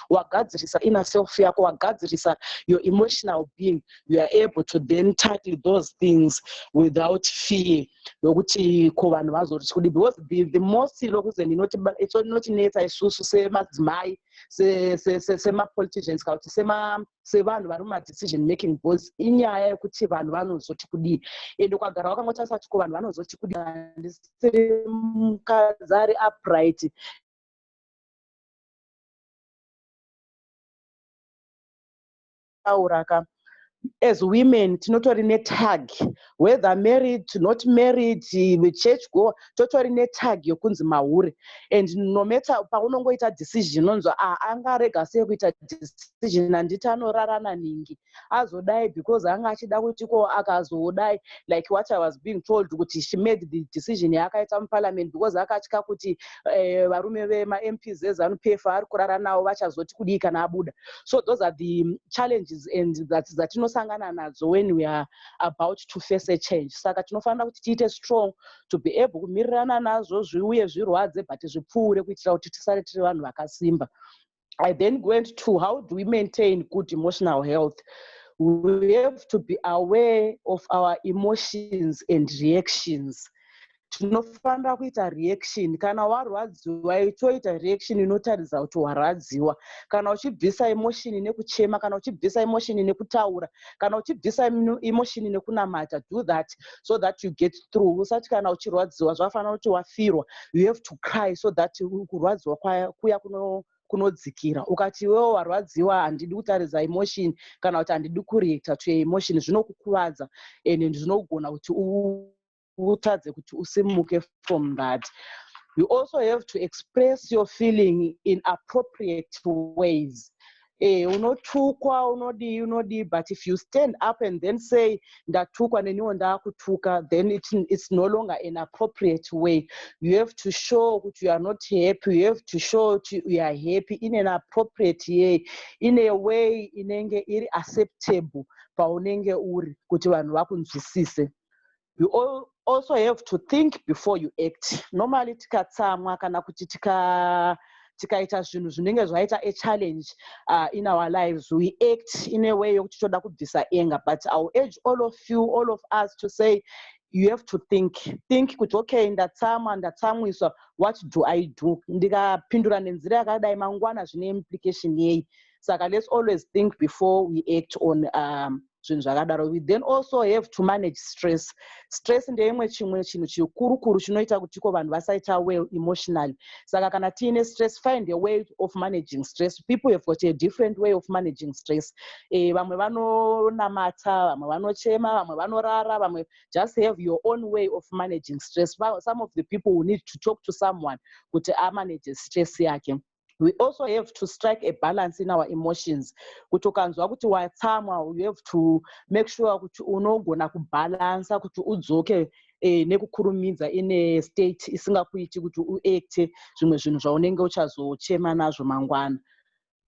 wagadzirisa inner self yako, wagadzirisa your emotional being, you are able to then tackle those things without fear yokuti ko vanhu vazoti kudi. Because the most lokuze inotinetsa isusu semadzimai, sema-politicians, kuti sevanhu vari muma-decision making boards, inyaya yekuti vanhu vanozoti kudii. And ukagara wakangotarisa kuti ko vanhu vanozoti kudii, mukadzi ari upright, as women tinotori netag, whether married not married, church go totori netag yokunzi mahure, and no matter paunongoita decision unonzwa angarega sei kuita decision handiti anorarana ningi azodai because anga achida kuti ko akazodai, like what I was being told kuti she made the decision yakaita muparliament because akatya kuti varume vema-MPs eZANU-PF ari kurara navo vachazoti kudii kana abuda. So those are the challenges and dzatinosangana nadzo when we are about to face a change. Saka tinofanira kuti tiite strong to be able kumirirana nazvo zviuye zvirwadze but zvipfuure kuitira kuti tisare tiri vanhu vakasimba. I then went to how do we maintain good emotional health. We have to be aware of our emotions and reactions. Tinofanira kuita reaction kana warwadziwa toita reaction inotaridza kuti warwadziwa. Kana uchibvisa emotion nekuchema, kana uchibvisa emotion nekutaura, kana uchibvisa emotion nekunamata, do that so that you get through. Usati kana uchirwadziwa zvafanira kuti wafirwa, you have to cry so that kurwadziwa kuya kunodzikira. Ukati wewe warwadziwa handidi kutaridza emotion kana kuti handidi kureacta to emotion, zvinokukuvadza and zvinogona kuti utadze kuti usimuke from that. You also have to express your feeling in appropriate ways. Unotukwa, unodi, but if you stand up and then say ndatukwa neniwo ndakutuka, then it's no longer an appropriate way. You have to show that you are not happy. You have to show that you are happy in an appropriate way, in a way inenge iri acceptable paunenge uri kuti vanhu vakunzwisise. You also have to think before you act. Normally tikatsamwa kana kuti tikaita zvinhu zvinenge zvaita a challenge in our lives, we act in a way yokuti toda kubvisa anger, but I'll urge all of us to say you have to think kuti okay, ndatsamwiswa, what do I do? Ndikapindura nenzira yakadai mangwana zvine implication yei? Saka let's always think before we act on we then also have to manage stress. Stress ndeimwe chimwe chinhu chikuru chinoita kuti vanhu vasaita well emotionally. Saka kana tiine stress, find a way of managing stress. People have got a different way of managing stress. Vamwe vanonamata, vamwe vanochema, vamwe vanorara, vamwe just have your own way of managing stress. Some of the people will need to talk to someone kuti manage stress yake. We also have to strike a balance in our emotions. Kuti ukanzwa kuti watsamwa, you have to make sure kuti unogona kubalansa kuti udzoke nekukurumidza in a state isingakuiti kuti uacte zvimwe zvinhu zvaunenge uchazochema nazvo mangwana.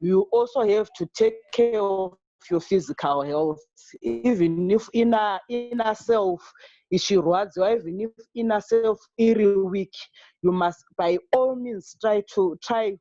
You also have to take care of your physical health, even if inner self ichirwadziwa, even if inner self iri weak, you must by all means try kuti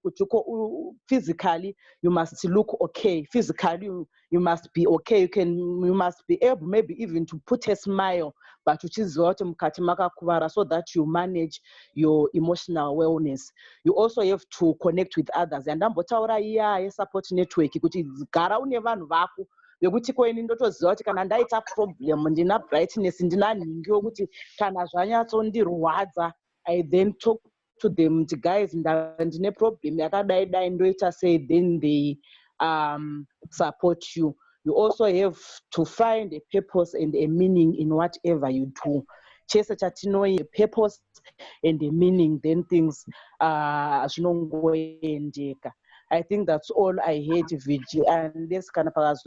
physically you must look okay. Physically you must be okay. You must be able maybe even to put a smile, but uchiziva kuti mukati makakuvara, so that you manage your emotional wellness. You also have to connect with others. And ndambotaura iya support network kuti gara une vanhu vako yekuti koini ndotoziva kuti kana ndaita problem ndina brightness, ndina nhingi yokuti kana zvanyatsondirwadza, I then talk to them, guys, ndine problem yakadai ndoita say, then they support you. You also have to find a purpose and a meaning in whatever you do. Chese chatinoye a purpose and a meaning, then things zvinongoendeka. I think that's all I had, Viji. Unless kind of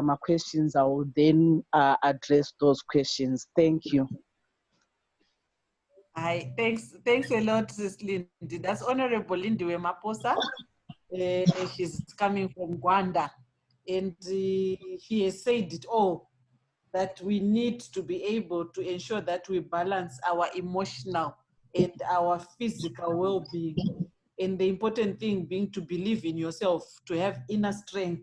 my questions, I will then address those questions. Thank you. Hi, thanks a lot, Sis Lindy. That's Honorable Lindiwe Maposa. She's coming from Rwanda, and he has said it all, that we need to be able to ensure that we balance our emotional and our physical well-being. And the important thing being to believe in yourself, to have inner strength,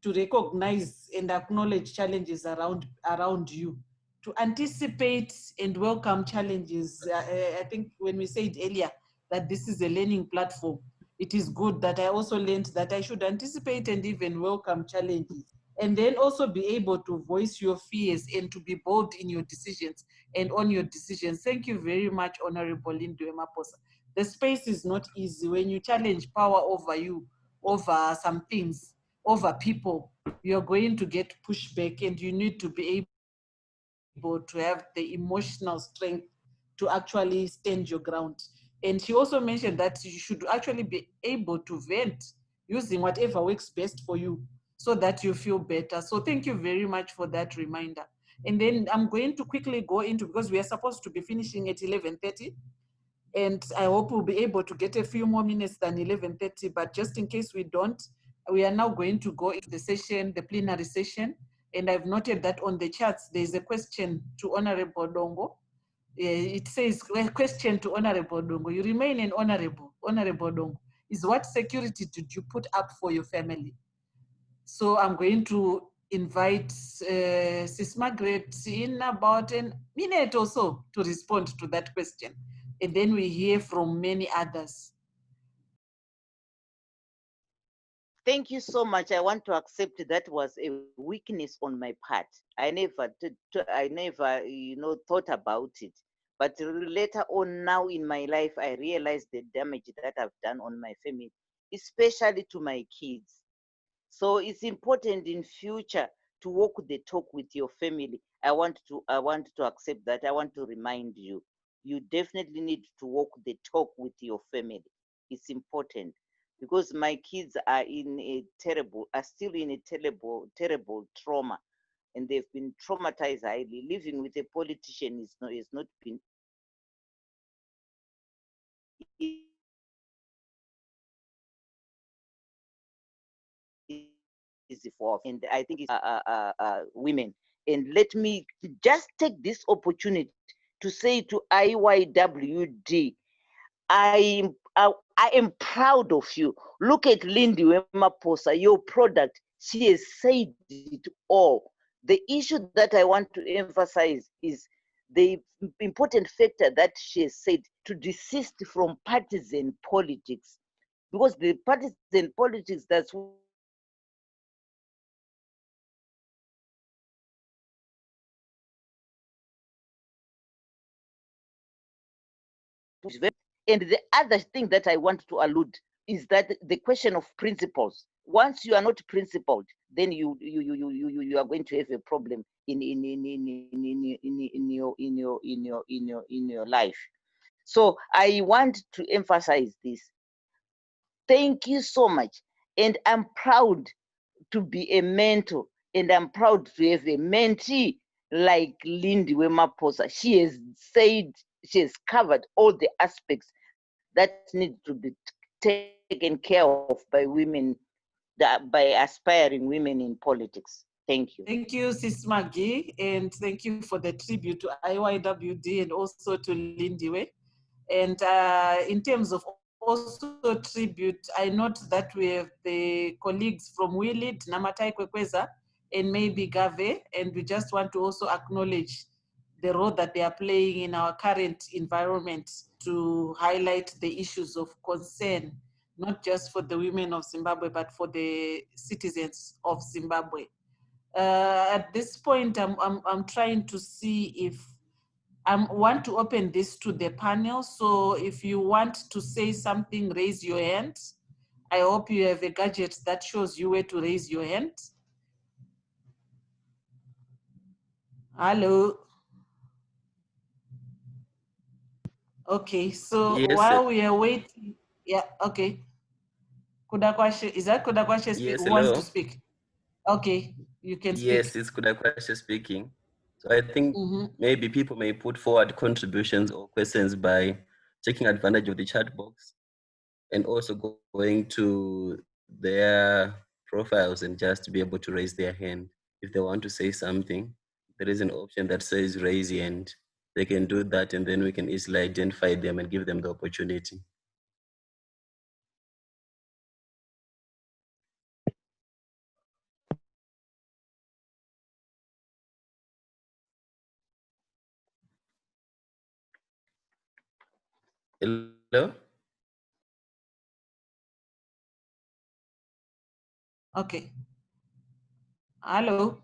to recognize and acknowledge challenges around you, to anticipate and welcome challenges. I think when we said earlier that this is a learning platform, it is good that I also learned that I should anticipate and even welcome challenges, and then also be able to voice your fears and to be bold in your decisions and on your decisions. Thank you very much, Honorable Lindiwe Maposa. The space is not easy when you challenge power over you, over some things. over people, you're going to get pushback, and you need to be able to have the emotional strength to actually stand your ground. And she also mentioned that you should actually be able to vent using whatever works best for you so that you feel better. So thank you very much for that reminder. And then I'm going to quickly go into, because we are supposed to be finishing at 11:30. And I hope we'll be able to get a few more minutes than 11:30, but just in case we don't, we are now going to go into the session, the plenary session. And I've noted that on the charts, there's a question to Honorable Dongo. It says, question to Honorable Dongo. You remain an honorable Dongo. Is what security did you put up for your family? So I'm going to invite Sis Margaret in about a minute or so to respond to that question. And then we hear from many others. Thank you so much. I want to accept that was a weakness on my part. I never, thought about it. But later on, now in my life, I realized the damage that I've done on my family, especially to my kids. So it's important in future to walk the talk with your family. I want to accept that. I want to remind you, you definitely need to walk the talk with your family. It's important, because my kids are still in a terrible trauma, and they've been traumatized highly. Living with a politician is not been easy for, and I think it's women. And let me just take this opportunity to say to IYWD, I am proud of you. Look at Lindy Wemaposa, your product. She has said it all. The issue that I want to emphasize is the important factor that she has said, to desist from partisan politics. Because the partisan politics, that's and the other thing that I want to allude is that the question of principles. Once you are not principled, then you are going to have a problem in your life. So I want to emphasize this. Thank you so much, and I'm proud to be a mentor, and I'm proud to have a mentee like Lindy Wemaposa. She has covered all the aspects that need to be taken care of by women, by aspiring women in politics. Thank you. Thank you, Sis Maggie, and thank you for the tribute to IYWD and also to Lindiwe. And in terms of also tribute, I note that we have the colleagues from WeLead, Namatai Kwekweza, and maybe Gave, and we just want to also acknowledge the role that they are playing in our current environment to highlight the issues of concern, not just for the women of Zimbabwe, but for the citizens of Zimbabwe. At this point, I'm trying to see if I want to open this to the panel. So if you want to say something, raise your hand. I hope you have a gadget that shows you where to raise your hand. Hello. Okay, so Yes, while we are waiting, yeah, okay. Kudakwashe, is that Kudakwashe yes, who wants hello. to speak? Okay, you can Yes, speak. it's Kudakwashe speaking. So I think maybe people may put forward contributions or questions by taking advantage of the chat box and also going to their profiles and just to be able to raise their hand. If they want to say something, there is an option that says raise hand. They can do that, and then we can easily identify them and give them the opportunity. Hello? Okay. Hello.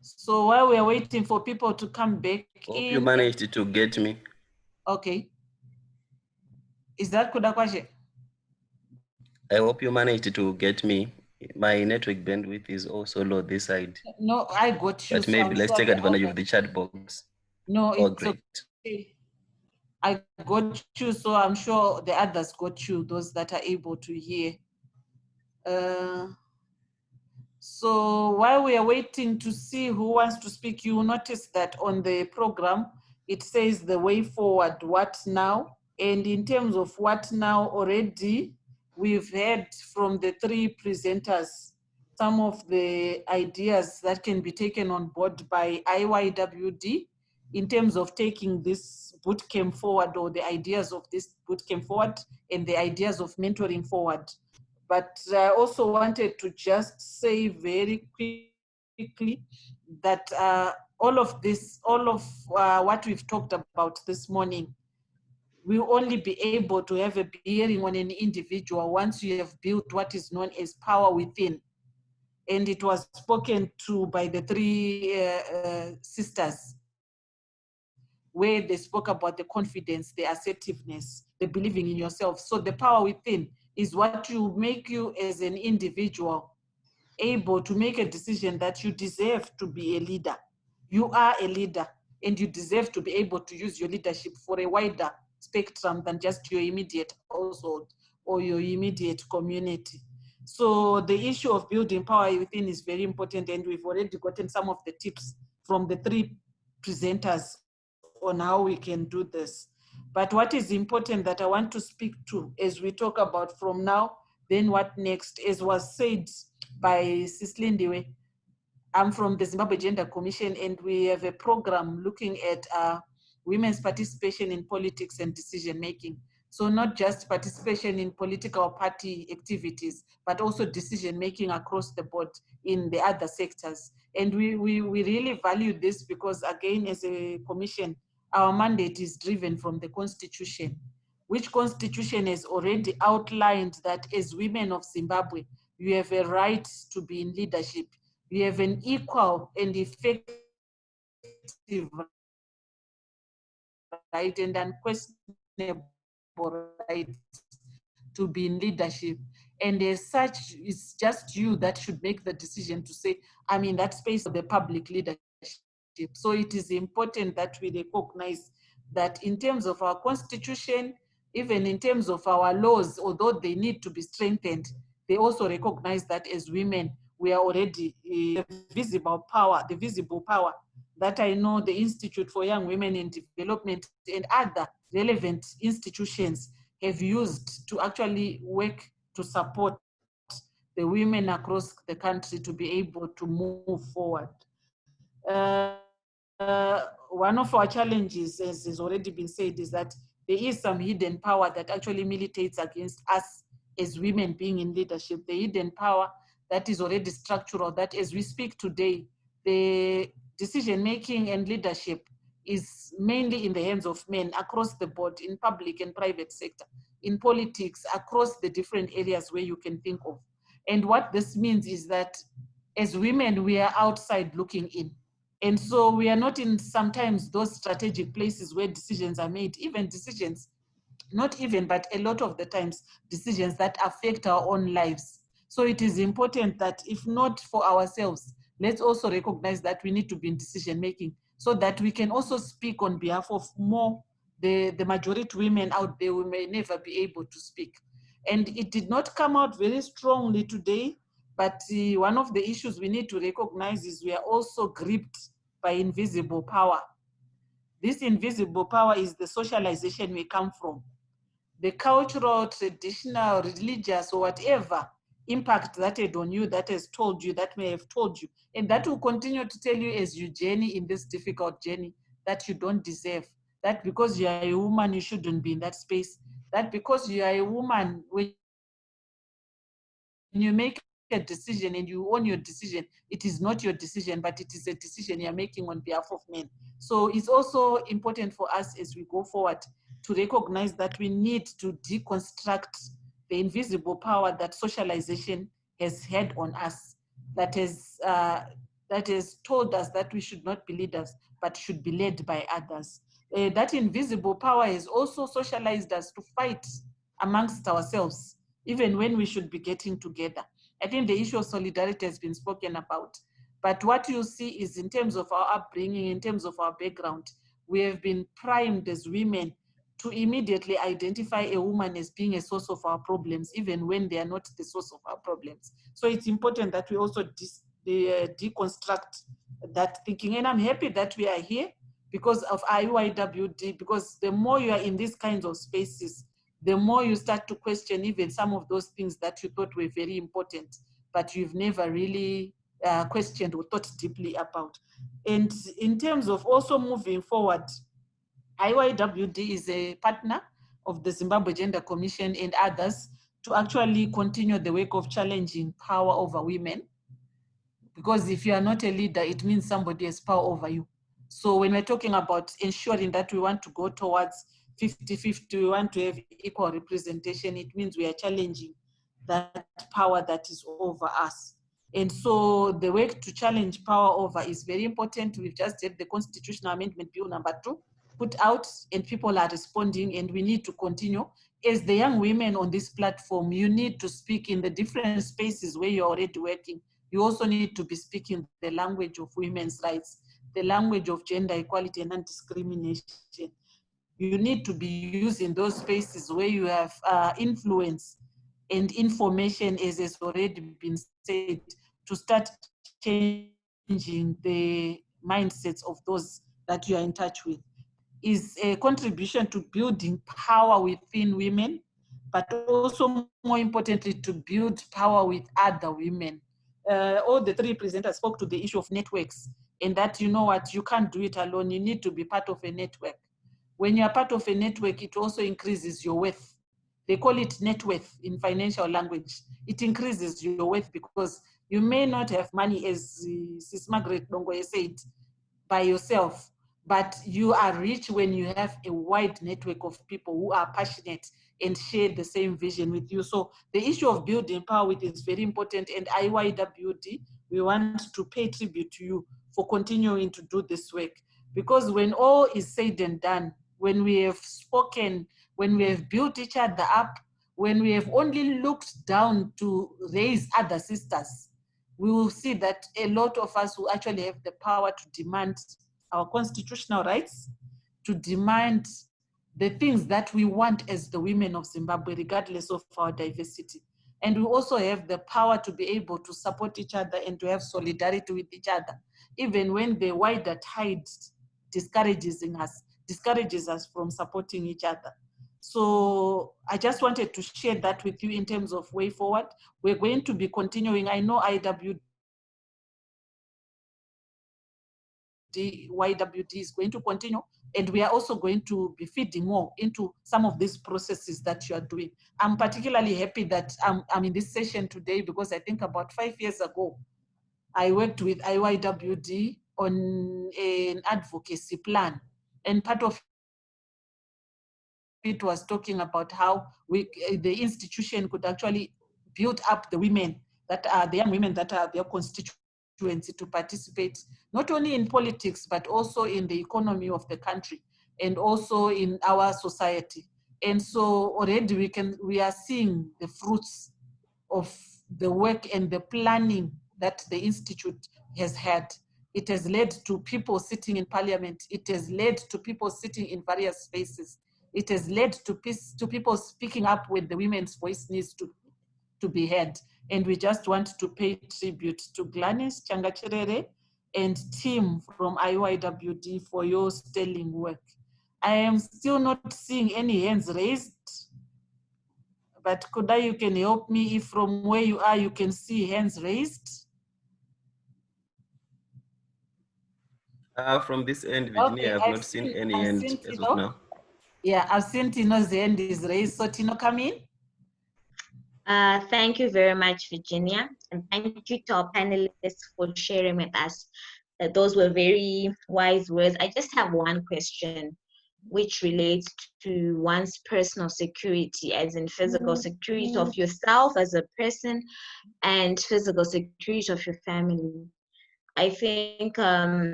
So while we're waiting for people to come back Hope you in. managed to get me. Okay. Is that Kudakwashe? I hope you managed to get me my network bandwidth is also low this side. No, I got you. But So maybe I'm let's sure take the advantage of others. the chat box. No, Oh, it's great. okay. I got you, so I'm sure the others got you, those that are able to hear. So while we are waiting to see who wants to speak, you will notice that on the program, it says the way forward, what now? And in terms of what now already, we've heard from the three presenters some of the ideas that can be taken on board by IYWD in terms of taking this bootcamp forward, or the ideas of this bootcamp forward and the ideas of mentoring forward. But I also wanted to just say very quickly that all of what we've talked about this morning will only be able to have a bearing on an individual once you have built what is known as power within. And it was spoken to by the three sisters, where they spoke about the confidence, the assertiveness, the believing in yourself. So the power within is what will make you as an individual able to make a decision that you deserve to be a leader. You are a leader, and you deserve to be able to use your leadership for a wider spectrum than just your immediate household or your immediate community. So the issue of building power within is very important, and we've already gotten some of the tips from the three presenters on how we can do this. But what is important that I want to speak to as we talk about from now, then what next, as was said by Sis Lindiwe, I'm from the Zimbabwe Gender Commission, and we have a program looking at women's participation in politics and decision making. So not just participation in political party activities, but also decision making across the board in the other sectors. And we really value this because, again, as a commission, our mandate is driven from the Constitution, which Constitution has already outlined that as women of Zimbabwe, you have a right to be in leadership. You have an equal and effective right and unquestionable right to be in leadership. And as such, it's just you that should make the decision to say, I'm in that space of the public leadership. So it is important that we recognize that in terms of our constitution, even in terms of our laws, although they need to be strengthened, they also recognize that as women, we are already the visible power that I know the Institute for Young Women in Development and other relevant institutions have used to actually work to support the women across the country to be able to move forward. One of our challenges, as has already been said, is that there is some hidden power that actually militates against us as women being in leadership. The hidden power that is already structural, that as we speak today, the decision-making and leadership is mainly in the hands of men across the board, in public and private sector, in politics, across the different areas where you can think of. And what this means is that as women, we are outside looking in. And so we are not in sometimes those strategic places where decisions are made, even decisions, not even, but a lot of the times, decisions that affect our own lives. So it is important that if not for ourselves, let's also recognize that we need to be in decision making so that we can also speak on behalf of the majority women out there who may never be able to speak. And it did not come out very strongly today, but one of the issues we need to recognize is we are also gripped by invisible power. This invisible power is the socialization we come from, the cultural, traditional, religious, or whatever impact that had on you, that has told you, that may have told you, and that will continue to tell you as you journey in this difficult journey that you don't deserve, that because you are a woman, you shouldn't be in that space, that because you are a woman, when you make a decision and you own your decision, it is not your decision, but it is a decision you're making on behalf of men. So it's also important for us as we go forward to recognize that we need to deconstruct the invisible power that socialization has had on us, that has told us that we should not be leaders, but should be led by others. That invisible power has also socialized us to fight amongst ourselves, even when we should be getting together. I think the issue of solidarity has been spoken about. But what you see is in terms of our upbringing, in terms of our background, we have been primed as women to immediately identify a woman as being a source of our problems, even when they are not the source of our problems. So it's important that we also deconstruct that thinking. And I'm happy that we are here because of IYWD, because the more you are in these kinds of spaces, the more you start to question even some of those things that you thought were very important, but you've never really questioned or thought deeply about. And in terms of also moving forward, IYWD is a partner of the Zimbabwe Gender Commission and others to actually continue the work of challenging power over women. Because if you are not a leader, it means somebody has power over you. So when we're talking about ensuring that we want to go towards 50-50, we want to have equal representation, it means we are challenging that power that is over us. And so the work to challenge power over is very important. We've just had the Constitutional Amendment Bill number 2 put out, and people are responding, and we need to continue. As the young women on this platform, you need to speak in the different spaces where you're already working. You also need to be speaking the language of women's rights, the language of gender equality and non-discrimination. You need to be using those spaces where you have influence and information, as has already been said, to start changing the mindsets of those that you are in touch with. Is a contribution to building power within women, but also more importantly, to build power with other women. All the three presenters spoke to the issue of networks, and that, you know what, you can't do it alone. You need to be part of a network. When you're part of a network, it also increases your worth. They call it net worth in financial language. It increases your worth because you may not have money, as Sis Margaret Bongoye said, by yourself, but you are rich when you have a wide network of people who are passionate and share the same vision with you. So the issue of building power with is very important, and IYWD, we want to pay tribute to you for continuing to do this work. Because when all is said and done, when we have spoken, when we have built each other up, when we have only looked down to raise other sisters, we will see that a lot of us will actually have the power to demand our constitutional rights, to demand the things that we want as the women of Zimbabwe, regardless of our diversity. And we also have the power to be able to support each other and to have solidarity with each other, even when the wider tide discourages us from supporting each other. So I just wanted to share that with you in terms of way forward. We're going to be continuing. I know YWD is going to continue, and we are also going to be feeding more into some of these processes that you are doing. I'm particularly happy that I'm in this session today because I think about 5 years ago, I worked with IYWD on an advocacy plan, and part of it was talking about how the institution could actually build up the women that are the young women that are their constituency to participate not only in politics but also in the economy of the country and also in our society. And so already we are seeing the fruits of the work and the planning that the Institute has had. It has led to people sitting in parliament. It has led to people sitting in various spaces. It has led to people speaking up when the women's voice needs to be heard. And we just want to pay tribute to Gladys Changachirere and team from IYWD for your sterling work. I am still not seeing any hands raised, but Kuda, you can help me if from where you are, you can see hands raised. From this end, Virginia, Okay, I have not seen any hand as of now. Yeah, I've seen Tino's hand is raised. So Tino, come in. Thank you very much, Virginia. And thank you to our panelists for sharing with us. Those were very wise words. I just have one question, which relates to one's personal security, as in physical security of yourself as a person and physical security of your family. I think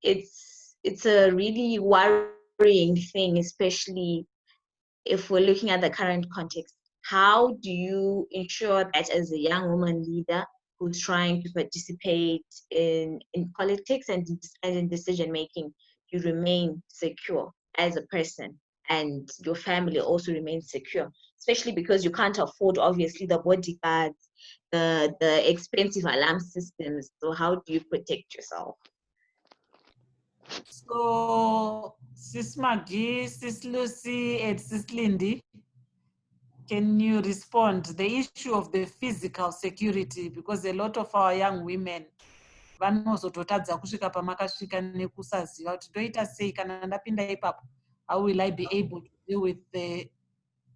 it's a really worrying thing, especially if we're looking at the current context. how do you ensure that as a young woman leader who's trying to participate in politics and in decision making, you remain secure as a person and your family also remains secure, especially because you can't afford obviously the bodyguards, the expensive alarm systems. So how do you protect yourself? So, Sis Maggie, Sis Lucy, and Sis Lindy, can you respond the issue of the physical security? Because a lot of our young women vanozototadza kusvika pamakasvika nekusaziva kuti toita sei kana ndapinda ipapo, how will I be able to deal with the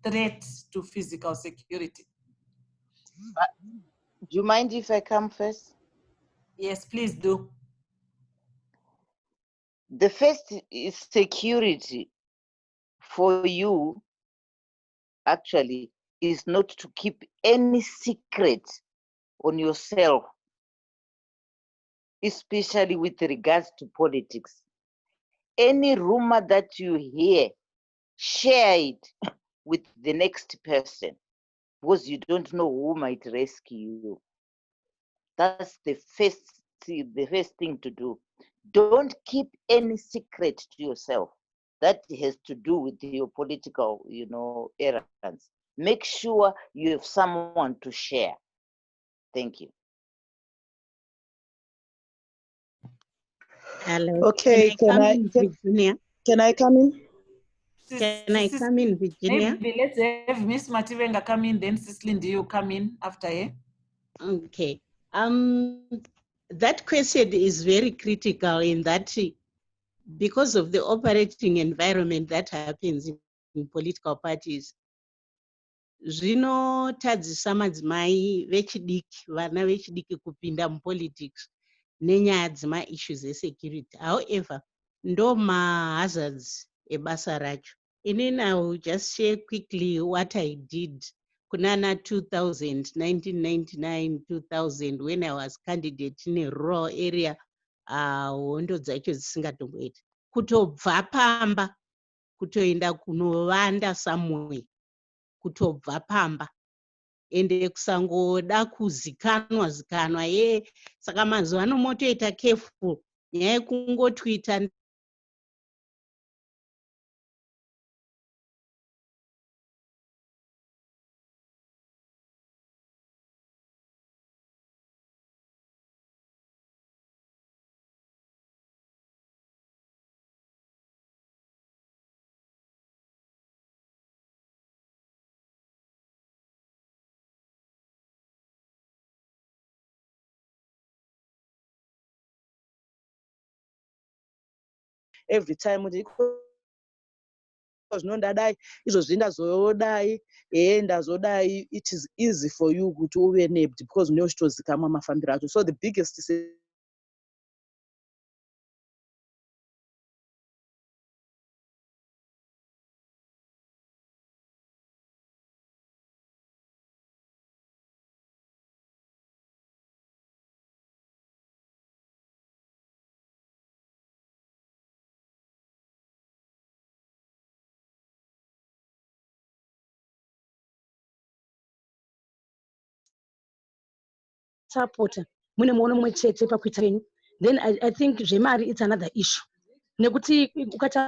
threat to physical security? Do you mind if I come first? Yes, please do. The first is security for you actually is not to keep any secret on yourself, especially with regards to politics. Any rumor that you hear, share it with the next person, because you don't know who might rescue you. That's the first thing to do. Don't keep any secret to yourself that has to do with your political, errands. Make sure you have someone to share. Thank you. Hello. Okay, can I Virginia? can I come in? Can I come in, Virginia? Maybe let's have Miss Mativenga come in, then Sis Lindy, you come in after her. Okay. That question is very critical in that because of the operating environment that happens in political parties, zvinotadzisa madzimai vechidiki, vana vechidiki kupinda mupolitics nenyaya dzema-issues esecurity. However, ndo ma-hazards ebasa racho. Inini I will just share quickly what I did kunana 2000, 1999, 2000, when I was candidate in a rural area, hondo dzacho dzisingatomboita. Kutobva pamba, kutoenda kunovanda somewhere, kutobva pamba. Ende kusangoda kuzikanwa saka mazuva ano motoita careful nyaya yekungotwita Every time ndadai izvozvi ndazodai ndazodai, it is easy for you kuti uve named because unochitozikamwa mafambiro acho. So the biggest supporter mune muono mumwe chete pakuita penyu, then I think zvemari it's another issue, nekuti ukati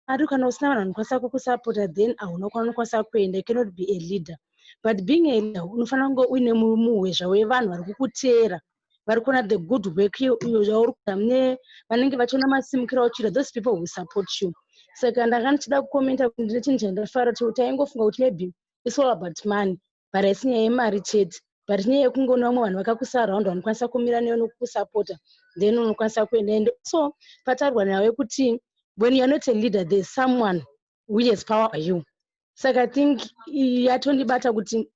ari kana usina vanhu vanokwanisa kukusapota then hauna kwanokwanisa kuenda, you cannot be a leader. But being a leader unofanira kunge uine muhwezva wevanhu vari kukuteera, vari kuona the good work iyo zvauri kuita, mune vanenge vachiona masimukiro auchiita, those people will support you. Saka ndanga ndichida kukomenta kuti ndine chinhu chandafara kuti taingofunga kuti maybe it's all about money, but haisi nyaya yemari chete, but nyaya yekunge une vamwe vanhu vakakusaraunda vanokwanisa kumira newe nokukusapota, then unokwanisa kuenda. And so pataurwa nawe kuti when you are not a leader, there is someone who has power over you. Saka I think yatondibata kuti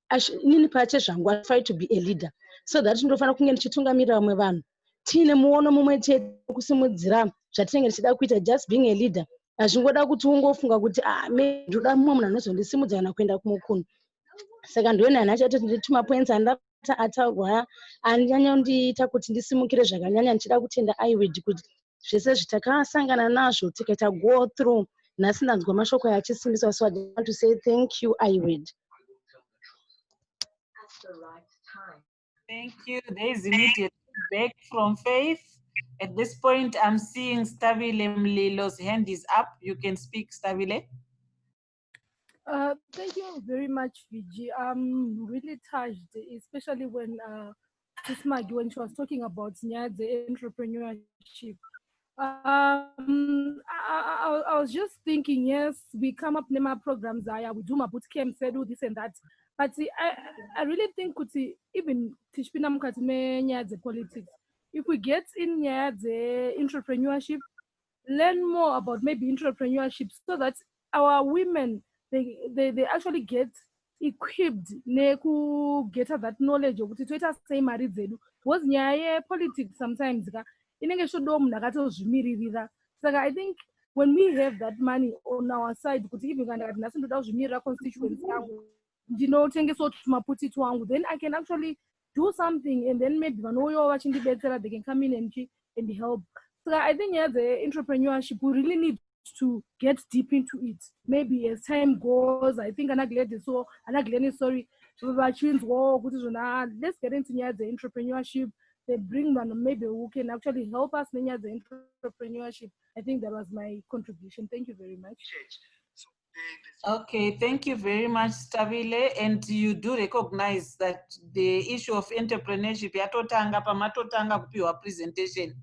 inini pache zvangu I try to be a leader, so that ndinofanira kunge ndichitungamirira vamwe vanhu tiine muono mumwe chete kusimudzira zvatinenge tichida kuita. Just being a leader hazvingoda kuti ungofunga kuti ndoda mumwe munhu anozondisimudza kana kuenda kumukunhu. Saka ndione hana chete ndituma points andata ataurwa anyanya kundiita kuti ndisimukire zvakanyanya, ndichida kutenda iwid kuti zvese zvitakasangana nazvo tikaita go through, nhasi ndanzwa mashoko yachisimbiswa. So I want to say thank you iwid. Thank you. There is immediate feedback from Faith. At this point, I'm seeing Stabile Mlilo's hand is up. You can speak, Stabile. Thank you very much, Viji. I'm really touched, especially when Sis Maggie, when she was talking about the entrepreneurship. I was just thinking, yes, we come up with my programs, we do my boot camp, do this and that. But see, I really think even teach the politics. If we get in here the entrepreneurship, learn more about maybe entrepreneurship so that our women they actually get equipped get that knowledge of toita sei mari dzedu because nyaya politics sometimes inenge shodo munhu akatozvimiririra saka I think when we have that money on our side kuti even kana kati nhasi ndoda kuzvimirira constituency yangu ndinotengesawo tumaputi twangu then I can actually do something and then maybe vanouyawo vachindibetsera they can come in and help. So I think the entrepreneurship, we really need to get deep into it. Maybe as time goes, I think sorry, let's get into the entrepreneurship. They bring one maybe who can actually help us in the entrepreneurship. I think that was my contribution. Thank you very much. Okay, thank you very much, Stabile. And you do recognize that the issue of entrepreneurship, yatotanga pamatotanga kupiwa presentation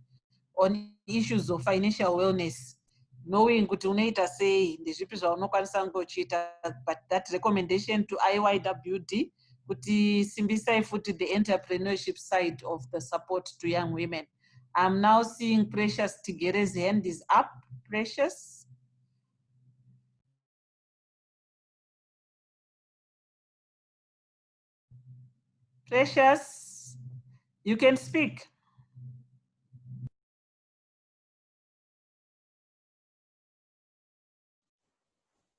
on issues of financial wellness, knowing kuti unoita sei ndezvipi zvaunokwanisa ngochiita, but that recommendation to IYWD kuti simbisai futi the entrepreneurship side of the support to young women. I'm now seeing Precious Tigere's hand is up. Precious. Precious, you can speak.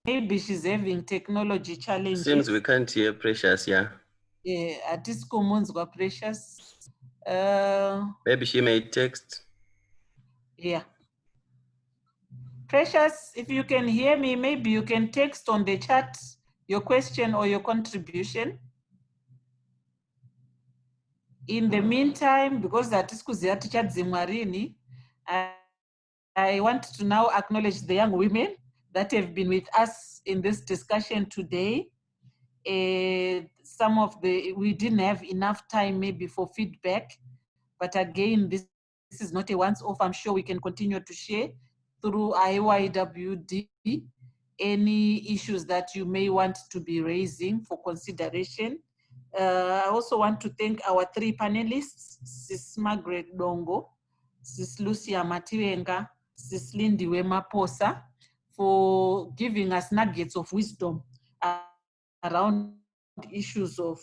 Maybe she's having technology challenges. Seems we can't hear Precious, yeah. Yeah, Atisco Munzwa Precious. Maybe she may text. Yeah. Precious, if you can hear me, maybe you can text on the chat your question or your contribution. In the meantime, because Atisco Zimwarini, I want to now acknowledge the young women that have been with us in this discussion today. Some of we didn't have enough time maybe for feedback, but again, this is not a once-off. I'm sure we can continue to share through IYWD any issues that you may want to be raising for consideration. I also want to thank our three panelists, Sis Margaret Dongo, Sis Lucia Matiwenga, Sis Lindy Wemaposa, for giving us nuggets of wisdom around issues of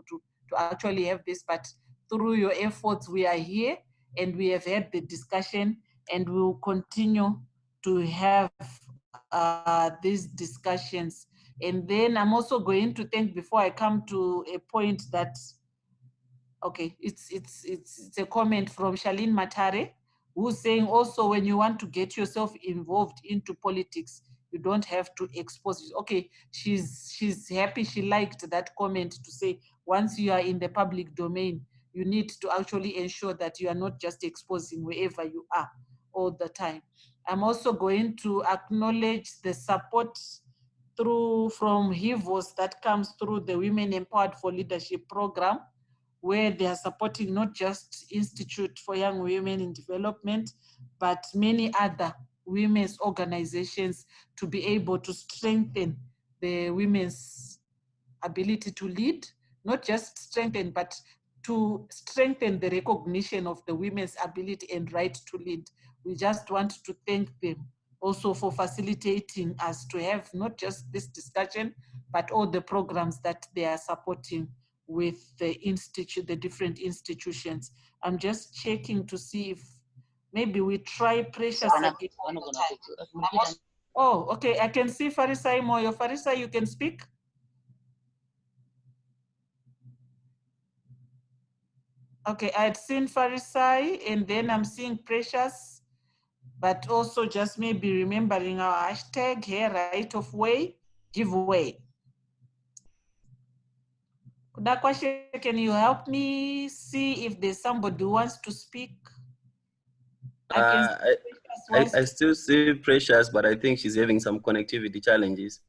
to actually have this, but through your efforts, we are here and we have had the discussion and we will continue to have these discussions. And then I'm also going to thank, before I come to a point that, okay, it's a comment from Charlene Matare, who's saying also when you want to get yourself involved into politics, you don't have to expose it. Okay, she's happy, she liked that comment to say once you are in the public domain, you need to actually ensure that you are not just exposing wherever you are all the time. I'm also going to acknowledge the support from HIVOS that comes through the Women Empowered for Leadership program, where they are supporting not just Institute for Young Women in Development, but many other women's organizations to be able to strengthen the women's ability to lead, not just strengthen, but to strengthen the recognition of the women's ability and right to lead. We just want to thank them also for facilitating us to have not just this discussion, but all the programs that they are supporting with the different institutions. I'm just checking to see if maybe we try Precious again. Oh, okay, I can see Farisai Moyo. Farisai, you can speak? Okay, I had seen Farisai, and then I'm seeing Precious, but also just maybe remembering our hashtag here, right of way, giveaway. Kudakwashe, can you help me see if there's somebody who wants to speak? I still see Precious, but I think she's having some connectivity challenges.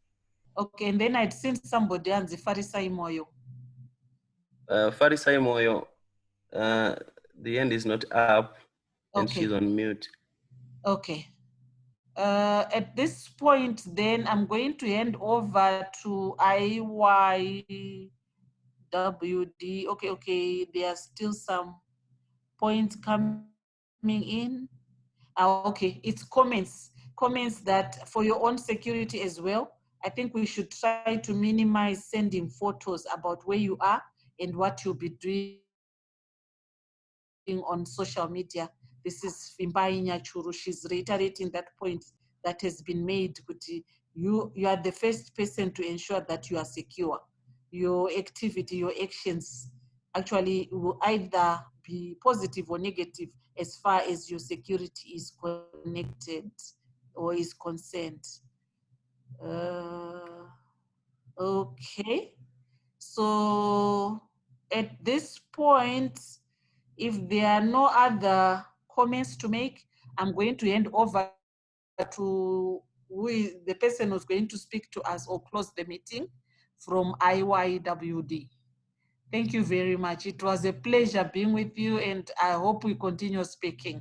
Okay, and then I'd seen somebody on the Farisai Moyo. Farisai Moyo, the end is not up, and Okay. she's on mute. Okay. At this point, then I'm going to hand over to IYWD. Okay, there are still some points coming in. Okay, it's comments that for your own security as well. I think we should try to minimize sending photos about where you are and what you'll be doing on social media. This is Fimbai Nyachuru. She's reiterating that point that has been made. You are the first person to ensure that you are secure. Your activity, your actions actually will either be positive or negative as far as your security is connected or is concerned. Okay, so at this point, if there are no other comments to make, I'm going to hand over to the person who's going to speak to us or close the meeting from IYWD. Thank you very much. It was a pleasure being with you, and I hope we continue speaking.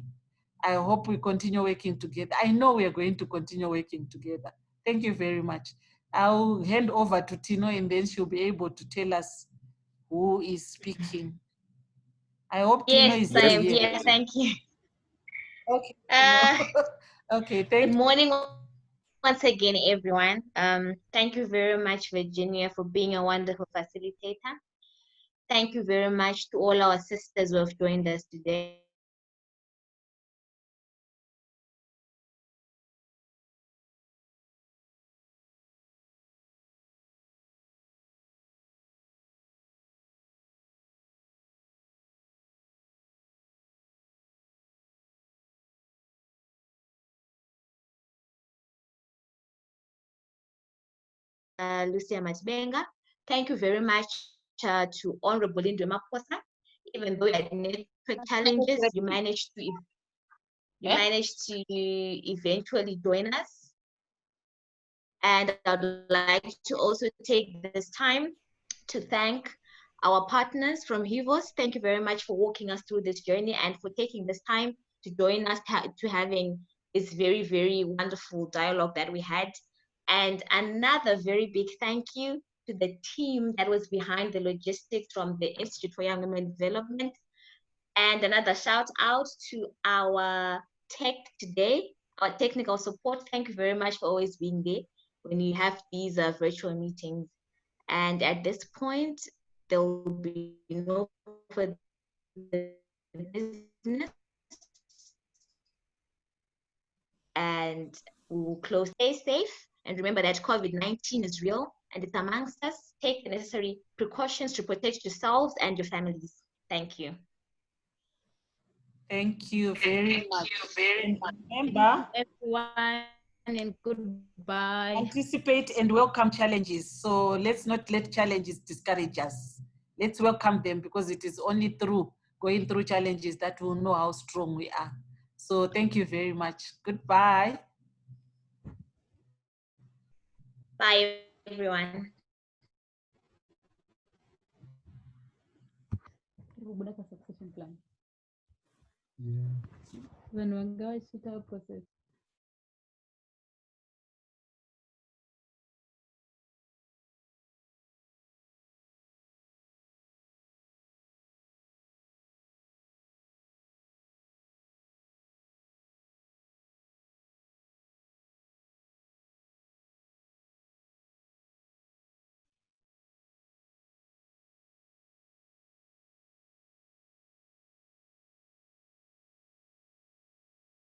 I hope we continue working together. I know we are going to continue working together. Thank you very much. I'll hand over to Tino, and then she'll be able to tell us who is speaking. I hope Tino is I am here. here. Thank you. Okay. Okay, thank you. Good morning once again, everyone. Thank you very much, Virginia, for being a wonderful facilitator. Thank you very much to all our sisters who have joined us today. Lucia Machbenga. Thank you very much to Honorable Lindwe Maposa. Even though you had network challenges, you managed to eventually join us. And I'd like to also take this time to thank our partners from HIVOS. Thank you very much for walking us through this journey and for taking this time to join us to having this very, very wonderful dialogue that we had. And another very big thank you to the team that was behind the logistics from the Institute for Young Women Development. And another shout out to our tech today, our technical support. Thank you very much for always being there when you have these virtual meetings. And at this point, there will be no further business. And we will close. Stay safe. And remember that COVID-19 is real and it's amongst us. Take the necessary precautions to protect yourselves and your families. Thank you. Thank you very much. Remember, everyone, and goodbye. Anticipate and welcome challenges. So let's not let challenges discourage us. Let's welcome them, because it is only through going through challenges that we'll know how strong we are. So thank you very much. Goodbye. Bye, everyone. Succession plan. When we go, process.